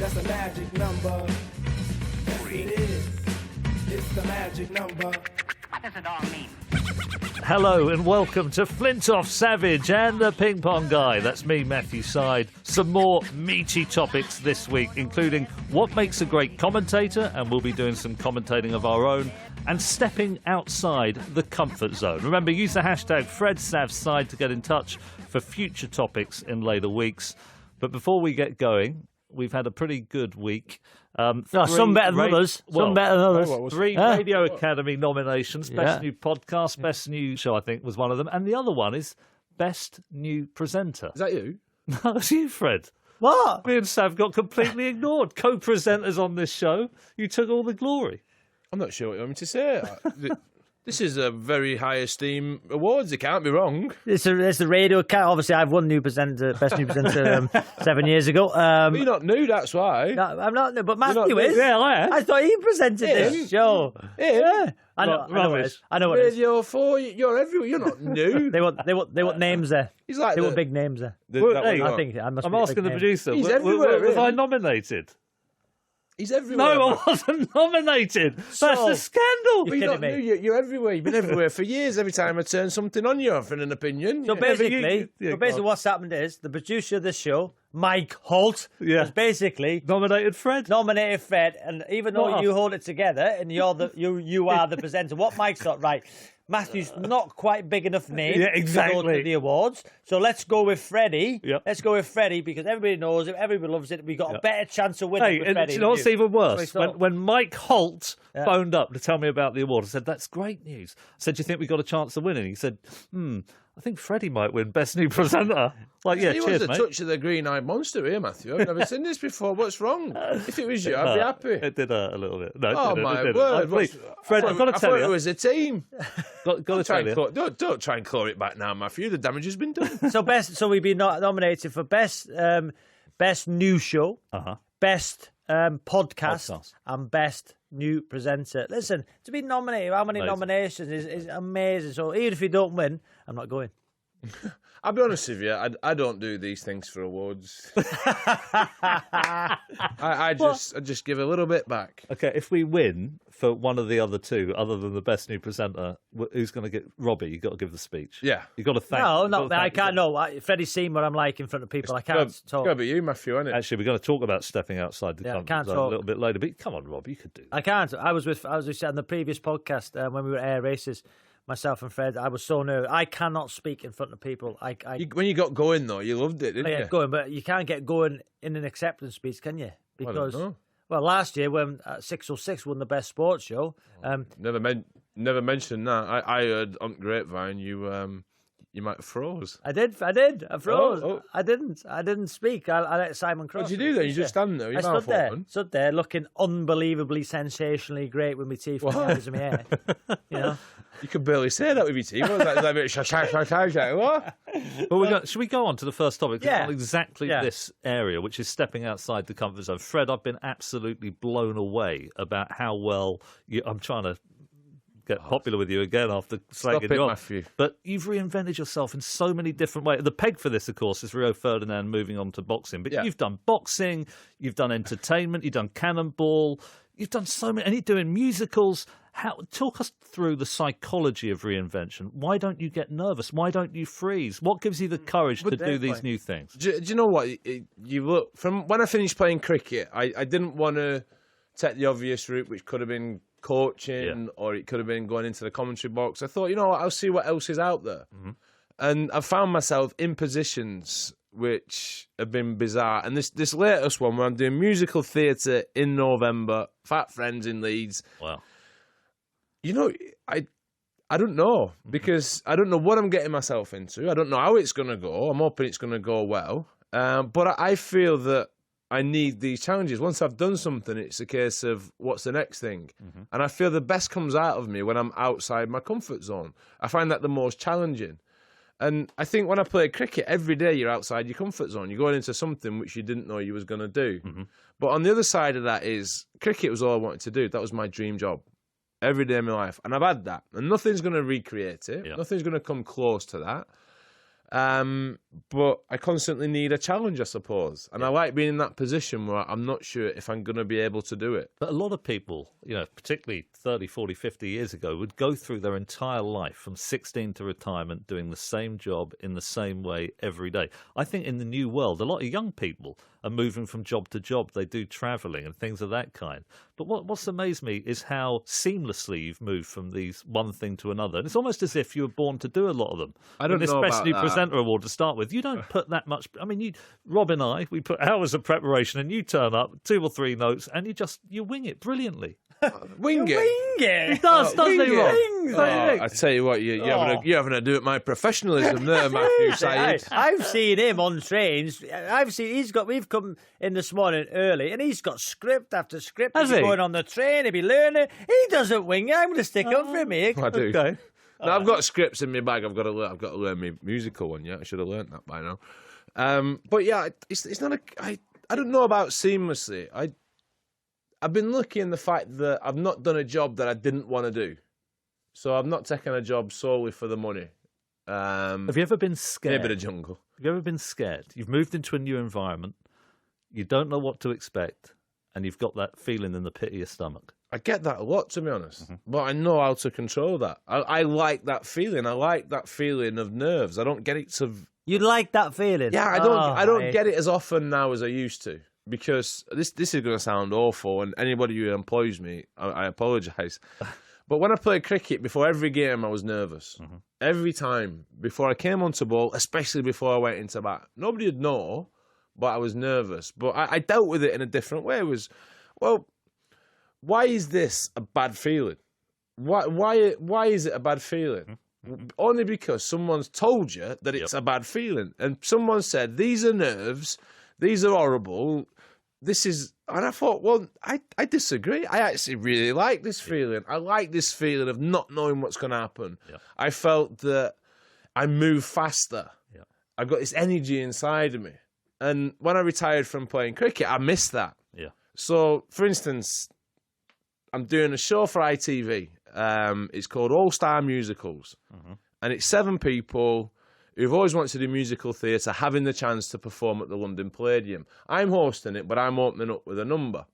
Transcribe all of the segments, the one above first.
That's a magic number. Yes, it is. It's the magic number. What does it all mean? Hello and welcome to Flintoff, Savage and the Ping Pong Guy. That's me, Matthew Syed. Some more meaty topics this week, including what makes a great commentator, and we'll be doing some commentating of our own, and stepping outside the comfort zone. Remember, use the hashtag FredSavSide to get in touch for future topics in later weeks. But before we get going, we've had a pretty good week. Some better than others. Some better than others. Three Radio Academy nominations. Best New Podcast, Best New Show, I think, was one of them. And the other one is Best New Presenter. Is that you? No, it's you, Fred. What? Me and Sav got completely ignored. Co-presenters on this show. You took all the glory. I'm not sure what you want me to say. This is a very high esteem awards. It can't be wrong. It's the radio cat. Obviously, I've won best new presenter 7 years ago. But you're not new, that's why. No, I'm not, but Matthew is. Yeah, I am. I thought he presented this show. Yeah. I know what it is. I know what it is. Radio 4, you're everywhere. You're not new. They want names there. He's like they want big names there. I think I must. I'm be a asking big the name. producer. He's everywhere, Was I really. nominated? He's everywhere. No, I wasn't nominated. That's the scandal. But you're not new. You're everywhere. You've been everywhere for years. Every time I turn something on, you're offering an opinion. So basically, go on. what's happened is the producer of this show, Mike Holt, has basically Nominated Fred. nominated Fred, and even though What? you hold it together and you are the presenter, what Mike's got right. Matthew's not quite big enough name Yeah, to go exactly. to the awards, so let's go with Freddie. Yep. Let's go with Freddie because everybody knows him, everybody loves it. We've got a better chance of winning Hey, with and Freddie. do you know what's even worse? So- When Mike Holt phoned up to tell me about the award, I said, "That's great news." I said, "Do you think we got a chance of winning?" He said, I think Freddie might win Best New Presenter." Like, yeah, He cheers, wants a mate. touch of the green-eyed monster here, Matthew. I've never seen this before. What's wrong? If it was you, I'd be happy. It did hurt a little bit. No, it Oh, didn't, my it didn't. word. Wait, Fred, I've got to I tell thought it you. was a team. Got to tell you. Don't try and claw it back now, Matthew. The damage has been done. So we've been nominated for best new show, best podcast, and best new presenter. Listen, to be nominated, how many nominations is amazing. So even if you don't win, I'm not going. I'll be honest with you, I don't do these things for awards. I just give a little bit back. Okay, if we win for one of the other two, other than the Best New Presenter, who's going to get Robbie? You've got to give the speech. Yeah. You've got to thank. No, I can't. No, Freddie's seen what I'm like in front of people. I can't talk. It's got to be you, Matthew, isn't it? Actually, we're going to talk about stepping outside the comfort can't zone talk. a little bit later. But come on, Rob, you could do that. I can't. I was with on the previous podcast when we were at Air Races. Myself and Fred, I was so nervous. I cannot speak in front of people. When you got going, though, you loved it, didn't you? Going, but you can't get going in an acceptance speech, can you? I don't know. Well, last year when 606 won the best sports show, Never mentioned that. I heard on Grapevine you might have froze. I did. I froze. Oh. I didn't speak. I let Simon Cross. What did you do then? You just stand there, your I mouth stood there, looking unbelievably, sensationally great with my teeth and my hands in my hair. You know. You could barely say that with your teeth. What was that? Like a bit what? Well, should we go on to the first topic? Yeah. On exactly this area, which is stepping outside the comfort zone. Fred, I've been absolutely blown away about how well I'm trying to get popular with you again after slagging you off. Matthew. But you've reinvented yourself in so many different ways. The peg for this, of course, is Rio Ferdinand moving on to boxing. But you've done boxing, you've done entertainment, you've done cannonball, you've done so many, and you're doing musicals. Talk us through the psychology of reinvention. Why don't you get nervous? Why don't you freeze? What gives you the courage to do these new things? Do you know what? You look from when I finished playing cricket, I didn't want to take the obvious route, which could have been coaching or it could have been going into the commentary box. I thought, you know what, I'll see what else is out there. Mm-hmm. And I found myself in positions which have been bizarre. And this latest one where I'm doing musical theatre in November, Fat Friends in Leeds. Wow. You know, I don't know, because I don't know what I'm getting myself into. I don't know how it's going to go. I'm hoping it's going to go well. But I feel that I need these challenges. Once I've done something, it's a case of what's the next thing. Mm-hmm. And I feel the best comes out of me when I'm outside my comfort zone. I find that the most challenging. And I think when I play cricket, every day you're outside your comfort zone. You're going into something which you didn't know you was going to do. Mm-hmm. But on the other side of that is, cricket was all I wanted to do. That was my dream job. Every day of my life. And I've had that. And nothing's going to recreate it. Yeah. Nothing's going to come close to that. but I constantly need a challenge, I suppose. And I like being in that position where I'm not sure if I'm going to be able to do it. But a lot of people, particularly 30, 40, 50 years ago, would go through their entire life from 16 to retirement doing the same job in the same way every day. I think in the new world, a lot of young people are moving from job to job. They do travelling and things of that kind. But what's amazed me is how seamlessly you've moved from these one thing to another. And it's almost as if you were born to do a lot of them. I don't know this about Best New that. Presenter Award to start with, you don't put that much. I mean, Rob and I, we put hours of preparation, and you turn up 2 or 3 notes, and you wing it brilliantly. Wing it. He does, doesn't he, Rob? I tell you what, you're having to do it my professionalism there, Matthew Syed. I've seen him on trains. We've come in this morning early, and he's got script after script. Has He's he? going on the train, he'll be learning. He doesn't wing it. I'm going to stick up for him here. I do. Okay. No, I've got scripts in my bag. I've got to learn my musical one. Yeah, I should have learned that by now. But yeah, it's not I don't know about seamlessly. I've been lucky in the fact that I've not done a job that I didn't want to do. So I've not taken a job solely for the money. Have you ever been scared? Maybe the jungle. Have you ever been scared? You've moved into a new environment. You don't know what to expect, and you've got that feeling in the pit of your stomach. I get that a lot, to be honest. But I know how to control that. I like that feeling. I like that feeling of nerves. I don't get it to... You like that feeling? Yeah, I don't get it as often now as I used to. Because this is going to sound awful, and anybody who employs me, I apologise. But when I played cricket, before every game, I was nervous. Every time. Before I came onto ball, especially before I went into bat. Nobody would know, but I was nervous. But I dealt with it in a different way. It was, well, why is this a bad feeling? Why is it a bad feeling? Only because someone's told you that it's a bad feeling. And someone said, these are nerves, these are horrible, this is... And I thought, well, I disagree. I actually really like this feeling. I like this feeling of not knowing what's going to happen. I felt that I moved faster. I got this energy inside of me. And when I retired from playing cricket, I missed that. So, for instance, I'm doing a show for ITV. It's called All Star Musicals. And it's 7 people who've always wanted to do musical theatre having the chance to perform at the London Palladium. I'm hosting it, but I'm opening up with a number.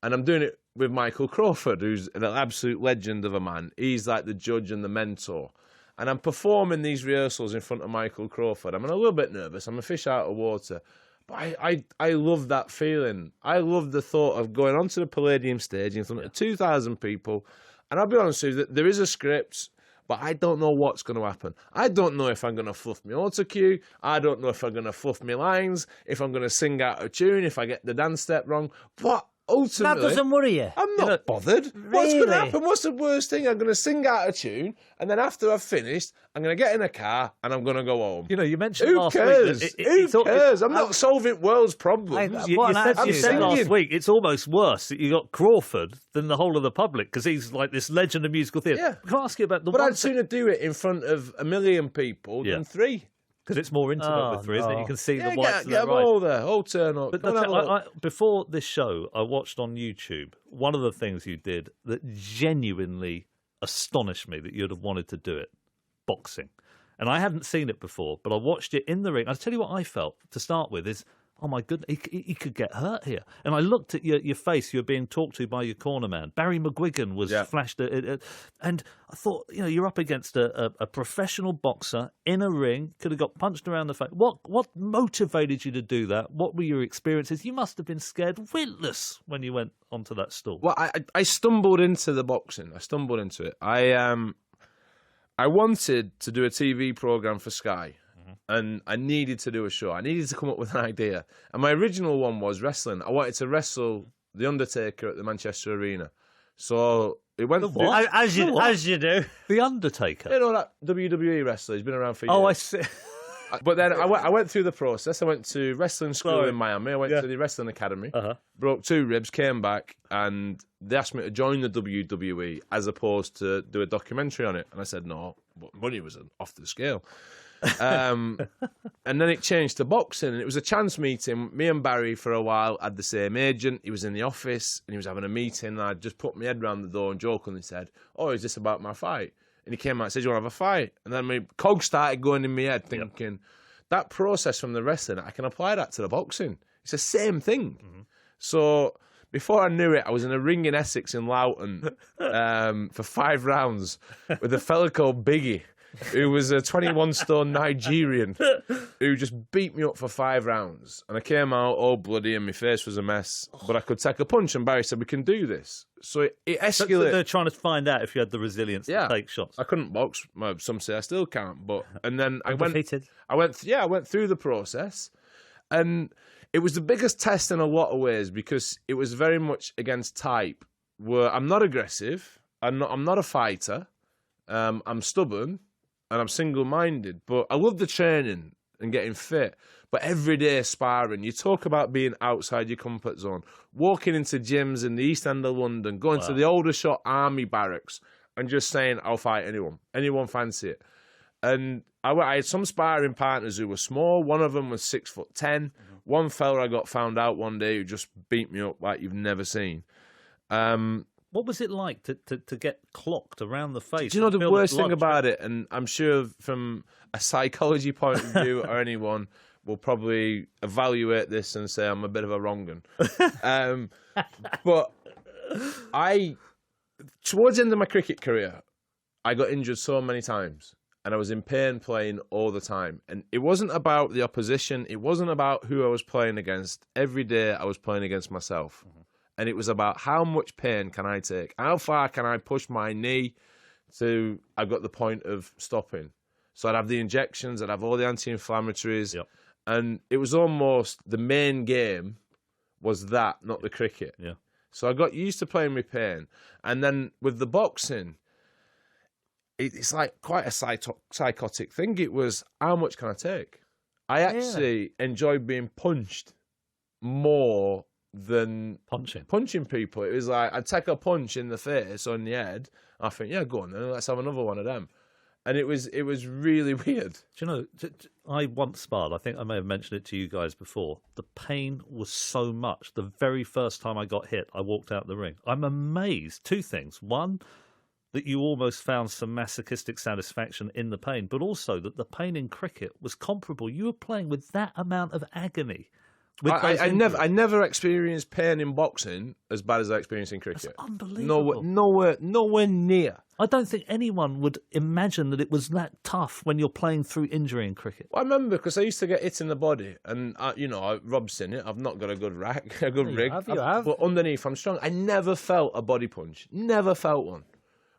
And I'm doing it with Michael Crawford, who's an absolute legend of a man. He's like the judge and the mentor. And I'm performing these rehearsals in front of Michael Crawford. I'm a little bit nervous. I'm a fish out of water. But I love that feeling. I love the thought of going onto the Palladium stage in front of 2,000 people. And I'll be honest with you, there is a script, but I don't know what's going to happen. I don't know if I'm going to fluff my auto-cue. I don't know if I'm going to fluff my lines, if I'm going to sing out of tune, if I get the dance step wrong. But ultimately... That doesn't worry you? I'm not bothered. Really? What's going to happen? What's the worst thing? I'm going to sing out of tune, and then after I've finished, I'm going to get in a car, and I'm going to go home. You mentioned Who last cares? week... Who cares? I'm not solving world's problems. You said last singing. week it's almost worse that you got Crawford than the whole of the public because he's like this legend of musical theatre. Yeah. Can I ask you about the But one I'd sooner do it in front of 1 million people than 3. because it's more intimate with 3, isn't it? You can see the whites of get their them eyes. all there, all turn up. But Come and have a look. before this show, I watched on YouTube one of the things you did that genuinely astonished me that you'd have wanted to do it: boxing. And I hadn't seen it before, but I watched it in the ring. I'll tell you what I felt to start with is, oh my goodness, he could get hurt here. And I looked at your face. You were being talked to by your corner man. Barry McGuigan was flashed. And I thought, you're up against a professional boxer in a ring, could have got punched around the face. What motivated you to do that? What were your experiences? You must have been scared witless when you went onto that stool. Well, I stumbled into the boxing. I stumbled into it. I wanted to do a TV programme for Sky. And I needed to do a show. I needed to come up with an idea. And my original one was wrestling. I wanted to wrestle The Undertaker at the Manchester Arena. So it went... What? As you do. The Undertaker? You know that WWE wrestler? He's been around for years. Oh, I see. But then I went through the process. I went to wrestling school in Miami. I went to the wrestling academy. Broke 2 ribs, came back, and they asked me to join the WWE as opposed to do a documentary on it. And I said, no, money was off the scale. And then it changed to boxing, and it was a chance meeting. Me and Barry for a while had the same agent. He was in the office and he was having a meeting, and I just put my head round the door and jokingly said, oh, is this about my fight? And he came out and said, you want to have a fight? And then my cogs started going in my head thinking, that process from the wrestling, I can apply that to the boxing. It's the same thing. So before I knew it, I was in a ring in Essex in Loughton for 5 rounds with a fella called Biggie, who was a 21-stone Nigerian who just beat me up for 5 rounds. And I came out all bloody and my face was a mess, but I could take a punch, and Barry said, we can do this. So it escalated. So they're trying to find out if you had the resilience to take shots. I couldn't box. Well, some say I still can't, but and then I went through the process, and it was the biggest test in a lot of ways because it was very much against type. Where I'm not aggressive, I'm not a fighter, I'm stubborn, and I'm single-minded. But I love the training and getting fit. But every day sparring, you talk about being outside your comfort zone, walking into gyms in the East End of London, going to the Aldershot Army barracks and just saying, I'll fight anyone fancy it. And I had some sparring partners who were small. One of them was 6'10". One fella I got found out one day who just beat me up like you've never seen. What was it like to get clocked around the face? Do you know the worst thing about it? And I'm sure from a psychology point of view or anyone will probably evaluate this and say I'm a bit of a wrong un. But towards the end of my cricket career, I got injured so many times and I was in pain playing all the time. And it wasn't about the opposition. It wasn't about who I was playing against. Every day I was playing against myself. And it was about how much pain can I take? How far can I push my knee to I got the point of stopping? So I'd have the injections, I'd have all the anti-inflammatories. Yep. And it was almost the main game was that, not the cricket. Yeah. So I got used to playing with pain. And then with the boxing, it's like quite a psychotic thing. It was, how much can I take? I actually enjoyed being punched more than punching people. It was like, I'd take a punch in the face or in the head. I think, yeah, go on then, let's have another one of them. And it was really weird. Do you know, I once sparred, I think I may have mentioned it to you guys before. The pain was so much. The very first time I got hit, I walked out the ring. I'm amazed. 2 things. One, that you almost found some masochistic satisfaction in the pain, but also that the pain in cricket was comparable. You were playing with that amount of agony. I never experienced pain in boxing as bad as I experienced in cricket. That's unbelievable. Nowhere near. I don't think anyone would imagine that it was that tough when you're playing through injury in cricket. Well, I remember because I used to get hit in the body, and Rob's seen it. I've not got a good rack, a good rig. You have. But underneath, I'm strong. I never felt a body punch. Never felt one.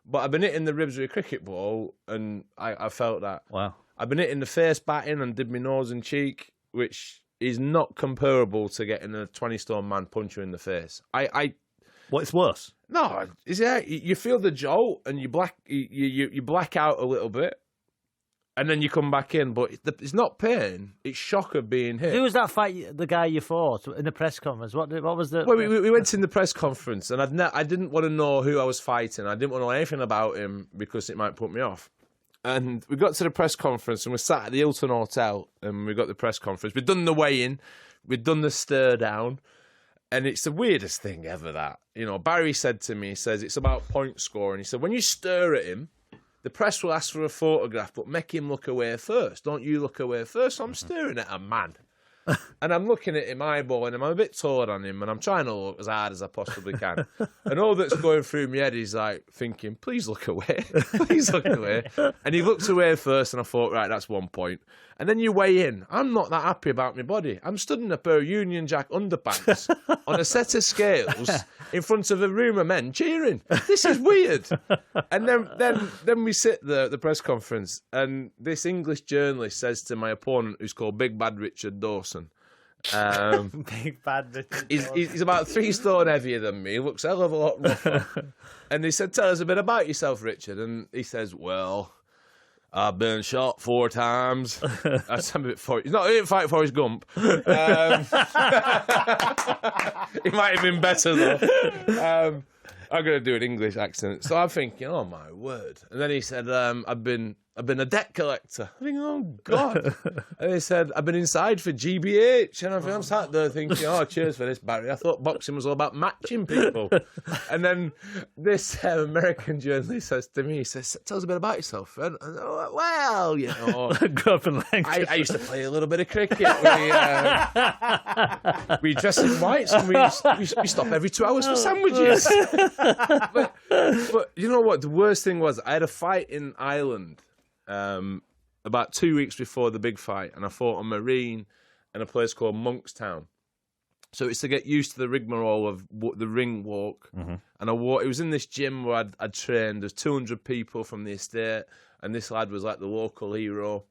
But I've been hitting the ribs with a cricket ball, and I felt that. Wow. I've been hitting the face batting and did my nose and cheek, which is not comparable to getting a 20-stone man punch you in the face. What, it's worse? No, you feel the jolt and you black out a little bit, and then you come back in. But it's not pain; it's shock of being hit. Who was that fight? The guy you fought in the press conference? What was the? Well, we went in the press conference, and I didn't want to know who I was fighting. I didn't want to know anything about him because it might put me off. And we got to the press conference, and we sat at the Hilton Hotel, and we got the press conference. We'd done the weigh-in, we'd done the stare down, and it's the weirdest thing ever. That Barry said to me, he says it's about point scoring. He said when you stare at him, the press will ask for a photograph, but make him look away first. Don't you look away first? So I'm staring at a man. And I'm looking at him, eyeballing him. I'm a bit taller on him, and I'm trying to look as hard as I possibly can. And all that's going through my head is like thinking, please look away. Please look away. And he looked away first, and I thought, right, that's 1 point. And then you weigh in. I'm not that happy about my body. I'm stood in a pair of Union Jack underpants on a set of scales in front of a room of men cheering. This is weird. And then we sit there at the press conference, and this English journalist says to my opponent, who's called Big Bad Richard Dawson, Big Bad Richard Dawson. He's about 3 stone heavier than me. He looks a hell of a lot rougher. And he said, tell us a bit about yourself, Richard. And he says, well, I've been shot 4 times. That's a bit for. He didn't fight Forrest Gump. He might have been better though. I'm going to do an English accent. So I'm thinking, oh my word. And then he said, I've been I've been a debt collector. I think, oh, God. And they said, I've been inside for GBH. And I'm sat there thinking, oh, cheers for this, Barry. I thought boxing was all about matching people. And then this American journalist says to me, he says, tell us a bit about yourself. And I go, well, you know, I used to play a little bit of cricket. We dress in whites and we stop every 2 hours for sandwiches. but you know what? The worst thing was I had a fight in Ireland about 2 weeks before the big fight, and I fought a Marine in a place called Monkstown. So it's to get used to the rigmarole of the ring walk. Mm-hmm. And it was in this gym where I'd trained. There's 200 people from the estate, and this lad was like the local hero.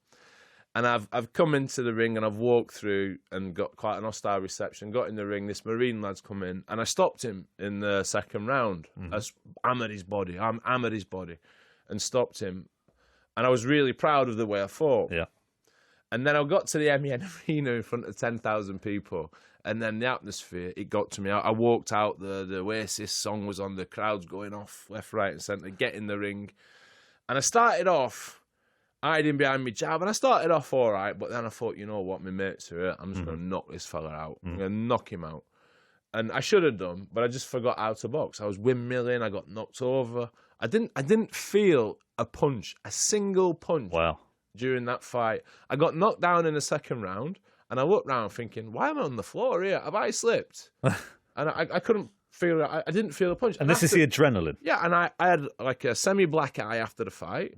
And I've come into the ring and I've walked through and got quite an hostile reception. Got in the ring, this Marine lad's come in, and I stopped him in the second round. Mm-hmm. I hammered his body, and stopped him. And I was really proud of the way I fought. Yeah. And then I got to the MEN Arena in front of 10,000 people. And then the atmosphere, it got to me. I walked out, the Oasis song was on, the crowd's going off left, right and centre, get in the ring. And I started off hiding behind my jab, and I started off all right. But then I thought, you know what, my mates are here. I'm just going to knock this fella out. I'm going to knock him out. And I should have done, but I just forgot how to box. I was windmilling, I got knocked over. I didn't feel a punch, a single punch. Wow. During that fight. I got knocked down in the second round, and I looked round thinking, why am I on the floor here? Have I slipped? And I couldn't feel it. I didn't feel a punch. And this is the adrenaline. Yeah, and I had like a semi-black eye after the fight,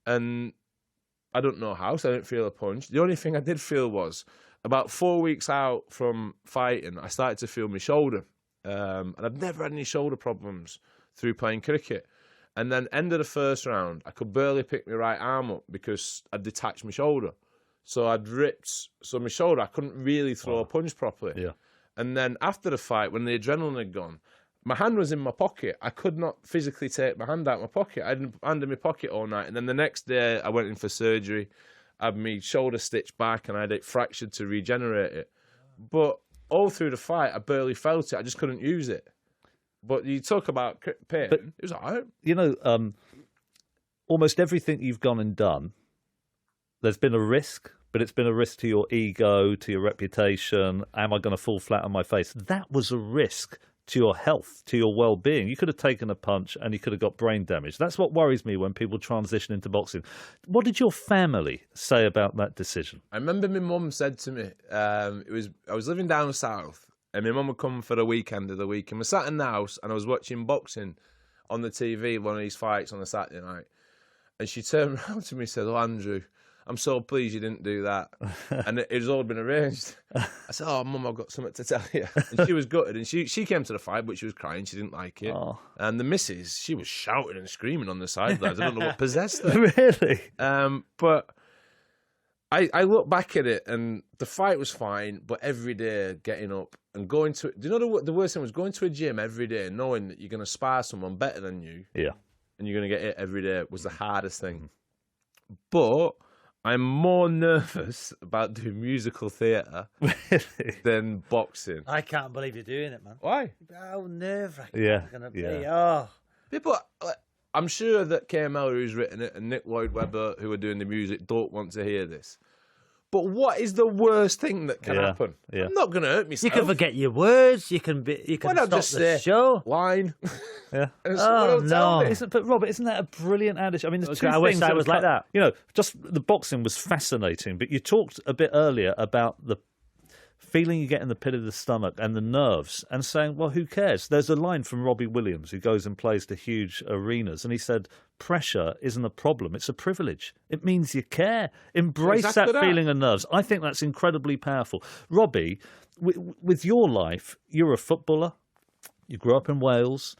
and I don't know how, so I didn't feel a punch. The only thing I did feel was, about 4 weeks out from fighting, I started to feel my shoulder. And I've never had any shoulder problems through playing cricket. And then end of the first round, I could barely pick my right arm up because I'd detached my shoulder. So I'd ripped, so my shoulder, I couldn't really throw a punch properly. Yeah. And then after the fight, when the adrenaline had gone, my hand was in my pocket. I could not physically take my hand out of my pocket. I had my hand in my pocket all night. And then the next day, I went in for surgery. I had my shoulder stitched back and I had it fractured to regenerate it. But all through the fight, I barely felt it. I just couldn't use it. But you talk about pain, but, it was all right. You know, almost everything you've gone and done, there's been a risk, but it's been a risk to your ego, to your reputation. Am I going to fall flat on my face? That was a risk to your health, to your well-being. You could have taken a punch and you could have got brain damage. That's what worries me when people transition into boxing. What did your family say about that decision? I remember my mum said to me, I was living down south, and my mum would come for the weekend of the week, and we sat in the house and I was watching boxing on the TV, one of these fights on a Saturday night. And she turned around to me and said, "Oh, Andrew, I'm so pleased you didn't do that." And it was all been arranged. I said, "Oh, Mum, I've got something to tell you." And she was gutted. And she came to the fight, but she was crying. She didn't like it. Oh. And the missus, she was shouting and screaming on the sidelines. I don't know what possessed her. Really? But I look back at it, and the fight was fine, but every day getting up and going to... Do you know the worst thing was going to a gym every day knowing that you're going to spar someone better than you? Yeah. And you're going to get hit every day was the hardest thing. But I'm more nervous about doing musical theatre than boxing. I can't believe you're doing it, man. Why? How nerve-wracking it's going to be. Oh. People... I'm sure that KML, who's written it, and Nick Lloyd-Webber, who are doing the music, don't want to hear this. But what is the worst thing that can happen? Yeah. I'm not going to hurt myself. You can forget your words. You can stop just the show. Line. Yeah. Oh, no. But Robert, isn't that a brilliant adage? I mean, there's two I things wish I was like that. You know, just the boxing was fascinating, but you talked a bit earlier about the feeling you get in the pit of the stomach and the nerves, and saying, well, who cares? There's a line from Robbie Williams, who goes and plays to huge arenas, and he said, pressure isn't a problem, it's a privilege. It means you care. Embrace that feeling of nerves. I think that's incredibly powerful. Robbie, with your life, you're a footballer, you grew up in Wales,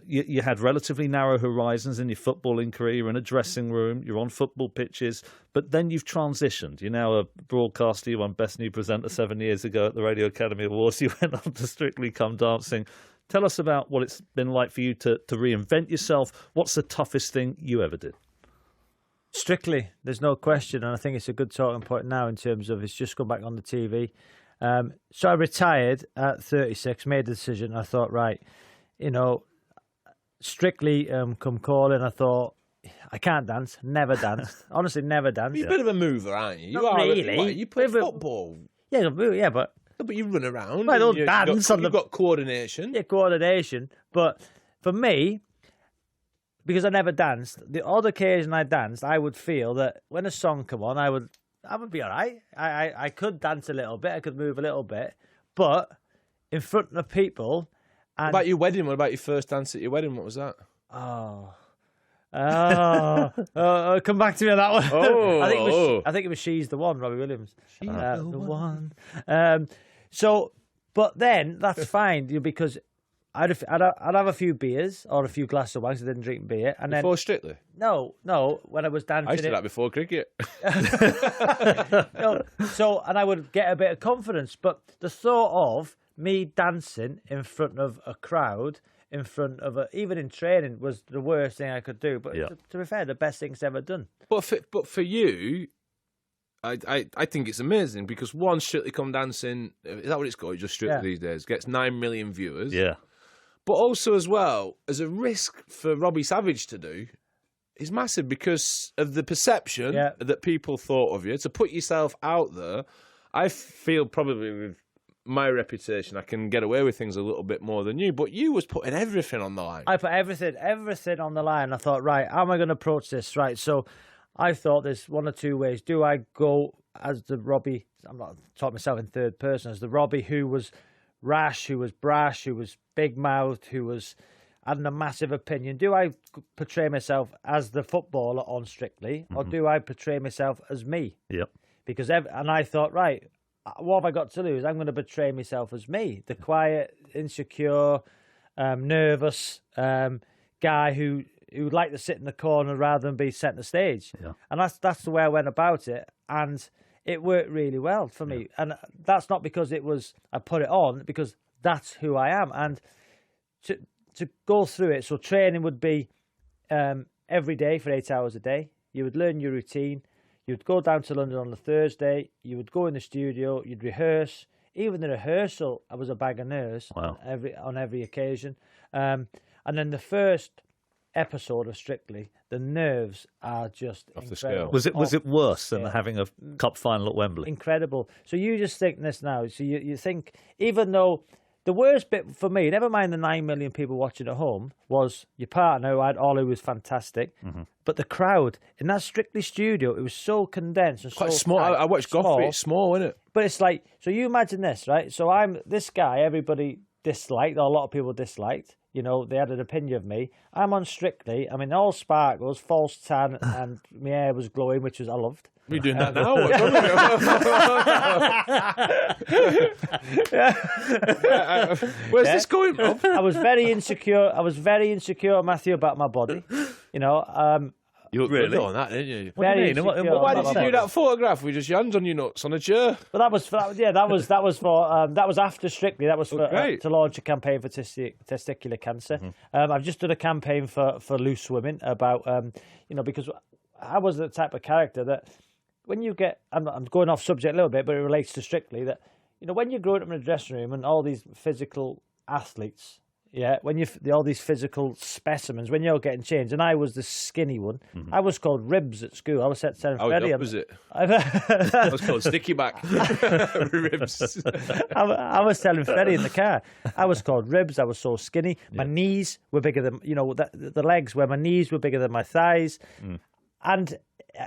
you had relatively narrow horizons in your footballing career. You're in a dressing room, you're on football pitches, but then you've transitioned. You're now a broadcaster. You won Best New Presenter 7 years ago at the Radio Academy Awards. You went on to Strictly Come Dancing. Tell us about what it's been like for you to reinvent yourself. What's the toughest thing you ever did? Strictly, there's no question, and I think it's a good talking point now in terms of it's just gone back on the TV. So I retired at 36, made the decision. I thought, right, you know, Strictly come calling. I thought, I can't dance. Never danced. Honestly, never danced. You're a bit of a mover, aren't you? You Not are. really. What, you play But- football. Yeah, but No, but you run around. Well, I don't and dance on You've the- got coordination. yeah, coordination. But for me, because I never danced, the odd occasion I danced, I would feel that when a song come on, I would be all right. I could dance a little bit. I could move a little bit, but in front of people. And, What about your wedding? What about your first dance at your wedding? What was that? Come back to me on that one. Oh, I think it was She's the One, Robbie Williams. She's the one. But then that's fine because I'd have a few beers or a few glasses of wine. I didn't drink beer, and then Before Strictly? no, when I was dancing, I used to do that before cricket. and I would get a bit of confidence. But the thought of me dancing in front of a crowd, in front of even in training, was the worst thing I could do. But to be fair, the best thing's ever done. But for you, I think it's amazing because one, Strictly Come Dancing, is that what it's called? Just Strictly these days, gets 9 million viewers. Yeah. But also as well, as a risk for Robbie Savage to do, is massive because of the perception that people thought of you. To put yourself out there, I feel probably with my reputation, I can get away with things a little bit more than you. But you was putting everything on the line. I put everything on the line. I thought, right, how am I going to approach this? Right, so I thought there's one or two ways. Do I go as the Robbie? I'm not talking myself in third person, as the Robbie who was rash, who was brash, who was big mouthed, who was having a massive opinion. Do I portray myself as the footballer on Strictly, or do I portray myself as me? Yep. Because and I thought, right, what have I got to lose? I'm going to portray myself as me, the quiet, insecure, nervous guy who would like to sit in the corner rather than be centre stage. Yeah. And that's the way I went about it, and it worked really well for me. And that's not because I put it on, because that's who I am. And to go through it, so training would be every day for 8 hours a day. You would learn your routine. You'd go down to London on the Thursday. You would go in the studio. You'd rehearse. Even the rehearsal, I was a bag of nerves on every occasion. And then the first episode of Strictly, the nerves are just Off the incredible. scale. Was it worse than having a cup final at Wembley? Incredible. So you just think this now. So you think, even though the worst bit for me, never mind the 9 million people watching at home, was your partner who had Ollie, was fantastic. But the crowd in that Strictly studio, it was so condensed and Quite so small. tight, I watched Goffrey. It's small, isn't it? But it's like, so you imagine this, right? So I'm this guy everybody disliked, or a lot of people disliked. You know, they had an opinion of me. I'm on Strictly. I mean, all sparkles, false tan, and my hair was glowing, which I loved. We're doing that now. Where's this going, Rob? I was very insecure, Matthew, about my body. You know, You looked Really? good on that, didn't you? What do you mean? insecure In what Why about did my you do body. that photograph with just your hands on your nuts on a chair? But that was after Strictly. That was for great. to launch a campaign for testicular cancer. I've just done a campaign for loose women about because I was the type of character that when you get, I'm going off subject a little bit, but it relates to Strictly, that when you're growing up in a dressing room and all these physical athletes. Yeah, when all these physical specimens, when you're getting changed, and I was the skinny one, I was called Ribs at school. I was telling Freddie. The opposite. I was called Sticky Back. Ribs. I was telling Freddie in the car, I was called Ribs. I was so skinny. My knees were bigger than the legs, where my knees were bigger than my thighs, and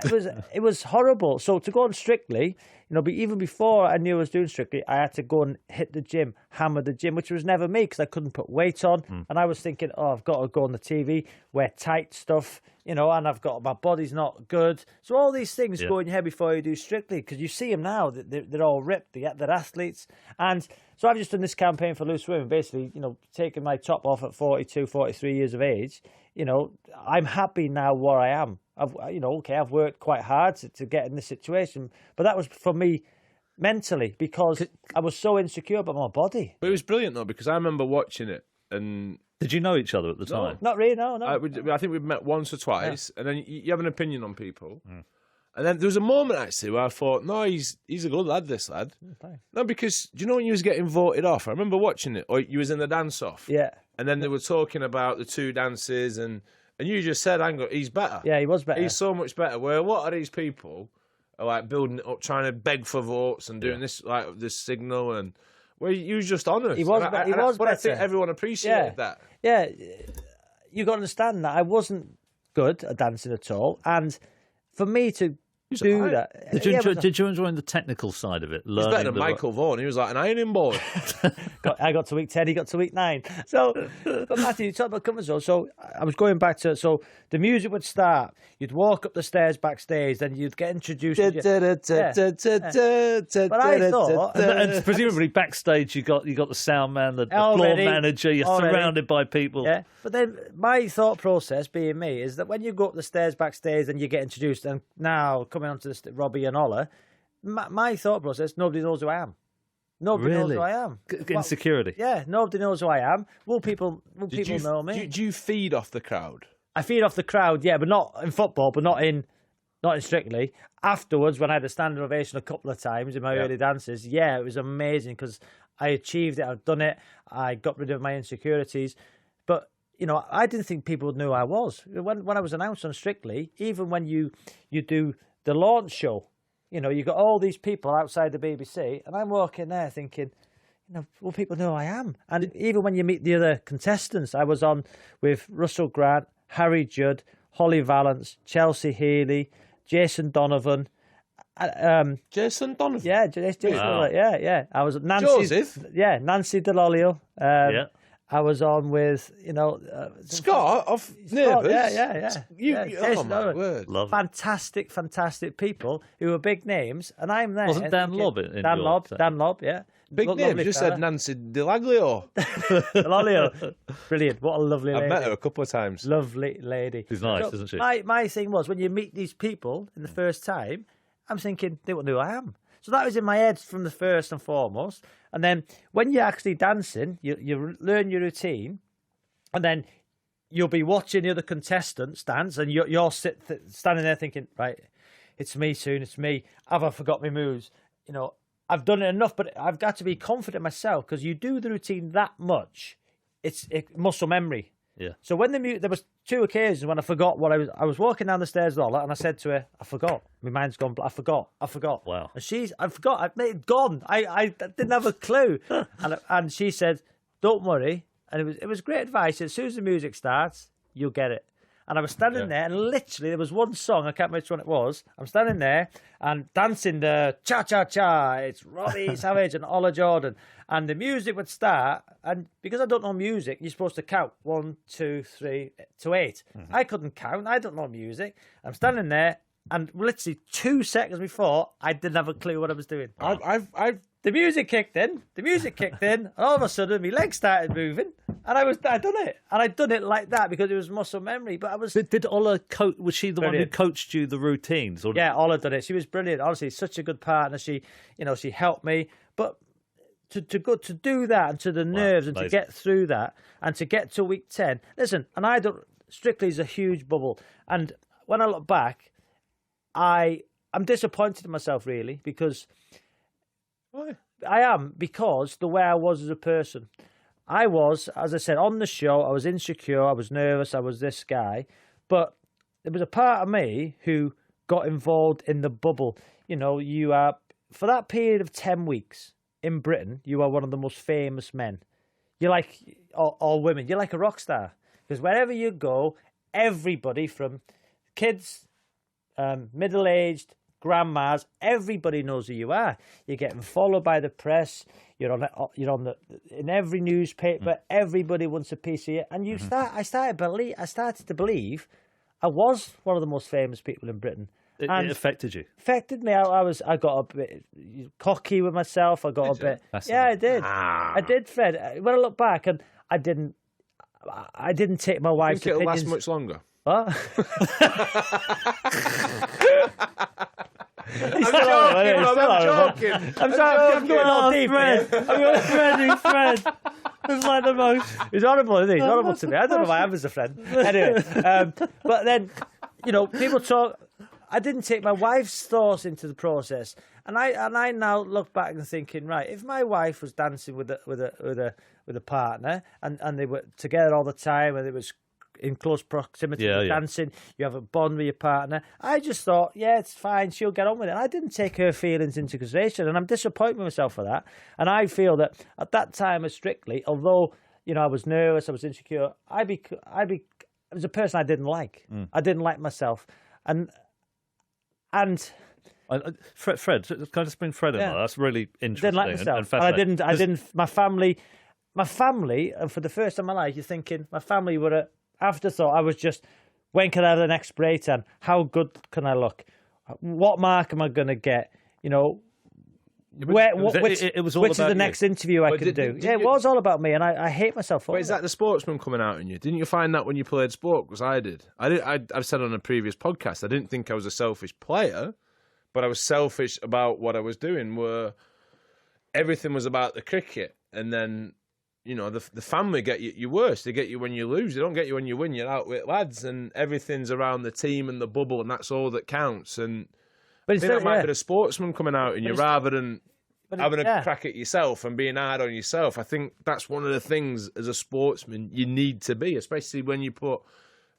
it was horrible. So to go on Strictly, but even before I knew I was doing Strictly, I had to go and hit the gym, hammer the gym, which was never me because I couldn't put weight on. And I was thinking, I've got to go on the TV, wear tight stuff, and my body's not good. So all these things go in your head before you do Strictly, because you see them now, they're all ripped, they're athletes. And so I've just done this campaign for loose women, basically, taking my top off at 42, 43 years of age. I'm happy now where I am. I've worked quite hard to get in this situation, but that was for me mentally because I was so insecure about my body. But it was brilliant though, because I remember watching it, and Did you know each other at the time? Not really, no. I think we've met once or twice, and then you have an opinion on people. And then there was a moment actually where I thought, no, he's a good lad, this lad. No, because do you know when you was getting voted off? I remember watching it, or you was in the dance off. Yeah. And then they were talking about the two dances, and And you just said, he's better. Yeah, he was better. He's so much better. Where what are these people are like building it up, trying to beg for votes and doing this like this signal and where you was just honest. He was But better. I think everyone appreciated that. Yeah, you got to understand that I wasn't good at dancing at all, and for me to do that, Did you enjoy the technical side of it? He's better than Michael Vaughan. He was like an ironing board. I got to week 10, he got to week 9. So, but Matthew, you talked about comfort zone. So I was going back to, so the music would start, you'd walk up the stairs backstage, then you'd get introduced. But I thought... And presumably backstage you got the sound man, the floor manager, you're surrounded by people. Yeah. But then my thought process, being me, is that when you go up the stairs backstage and you get introduced, and now coming onto the Robbie and Ola, my thought process, nobody knows who I am. Nobody knows who I am. Insecurity. Yeah, nobody knows who I am. Will people know me? Do you feed off the crowd? I feed off the crowd, yeah, but not in football, but not in Strictly. Afterwards, when I had a standing ovation a couple of times in my early dances, yeah, it was amazing because I achieved it. I've done it. I got rid of my insecurities. But, you know, I didn't think people would know who I was. When I was announced on Strictly, even when you do the launch show, you know, you got all these people outside the BBC, and I'm walking there thinking, you know, will people know who I am? And even when you meet the other contestants, I was on with Russell Grant, Harry Judd, Holly Valance, Chelsea Healy, Jason Donovan. Jason Donovan? Yeah, Jason Donovan. Yeah. I was Nancy. Joseph? Yeah, Nancy Delolio. I was on with, you know... Scott of Neighbours? Yeah. Oh, my word. Love Fantastic people who were big names, and I'm there. Wasn't Dan Lobb in Dan Lobb, yeah. Big name. You just said Nancy Delaglio. Delolio. Brilliant. What a lovely lady. I've met her a couple of times. Lovely lady. She's nice, isn't she? My thing was, when you meet these people in the first time, I'm thinking, they won't know who I am. So that was in my head from the first and foremost. And then when you're actually dancing, you learn your routine, and then you'll be watching the other contestants dance, and you're standing there thinking, right, it's me soon, it's me. Have I forgot my moves? You know, I've done it enough, but I've got to be confident myself because you do the routine that much, it's muscle memory. Yeah. So when there was 2 occasions when I forgot what I was walking down the stairs, Lola, and I said to her, I forgot. My mind's gone. I forgot. Wow. And I forgot. It's gone. I didn't have a clue. and she said, don't worry. And it was great advice. As soon as the music starts, you'll get it. And I was standing there, and literally there was one song, I can't remember which one it was. I'm standing there and dancing the cha-cha-cha. It's Robbie Savage and Ola Jordan. And the music would start, and because I don't know music, you're supposed to count 1, 2, 3 to 8. Mm-hmm. I couldn't count. I don't know music. I'm standing there, and literally 2 seconds before, I didn't have a clue what I was doing. The music kicked in, and all of a sudden, my legs started moving, and I'd done it. And I'd done it like that because it was muscle memory. But I was... Did Ola coach? Was she the one who coached you the routines? Or... Yeah, Ola did it. She was brilliant. Honestly, such a good partner. She helped me. But to do that, and to the nerves, and to get through that, and to get to week 10. Listen, and Strictly is a huge bubble. And when I look back, I'm disappointed in myself, really, because... Why? I am, because the way I was as a person. I was, as I said, on the show, I was insecure, I was nervous, I was this guy. But there was a part of me who got involved in the bubble. You know, you are, for that period of 10 weeks in Britain, you are one of the most famous men. You're like, all women, you're like a rock star. Because wherever you go, everybody from kids, middle-aged, grandmas, everybody knows who you are. You're getting followed by the press. You're on in every newspaper. Everybody wants a piece of you. And I started to believe I was one of the most famous people in Britain. It affected you. Affected me. I got a bit cocky with myself. I got a bit. Yeah, I did. I did, Fred. When I look back, and I didn't take my wife's think it'll opinions. last much longer. What? I'm joking. I'm going all deep. Fred. It's like the most. He's horrible, isn't he? He's horrible to me. I don't know why I am as a friend. Anyway, but then, you know, people talk. I didn't take my wife's thoughts into the process, and I now look back and thinking, right, if my wife was dancing with a partner, and they were together all the time, and it in close proximity Yeah, to yeah. dancing. You have a bond with your partner. I just thought, yeah, it's fine. She'll get on with it. And I didn't take her feelings into consideration, and I'm disappointed with myself for that. And I feel that at that time of Strictly, although I was nervous, I was insecure, I was a person I didn't like. I didn't like myself, and. Fred, can I just bring Fred in? Yeah. That's really interesting. Didn't like myself. and And I fascinating. didn't. My family, and for the first time in my life, you're thinking my family were an afterthought. I was just, when can I have the next spray tan? How good can I look? What mark am I going to get? it was all which is about the you. next interview I can do? Yeah, it was all about me, and I hate myself for But it. is that the sportsman coming out in you? Didn't you find that when you played sport? Because I did. I've said on a previous podcast, I didn't think I was a selfish player, but I was selfish about what I was doing. Where everything was about the cricket, and then the family get you worse. They get you when you lose. They don't get you when you win. You're out with lads, and everything's around the team and the bubble, and that's all that counts. And But I think that might be the sportsman coming out in you rather than having a crack at yourself and being hard on yourself. I think that's one of the things as a sportsman you need to be, especially when you put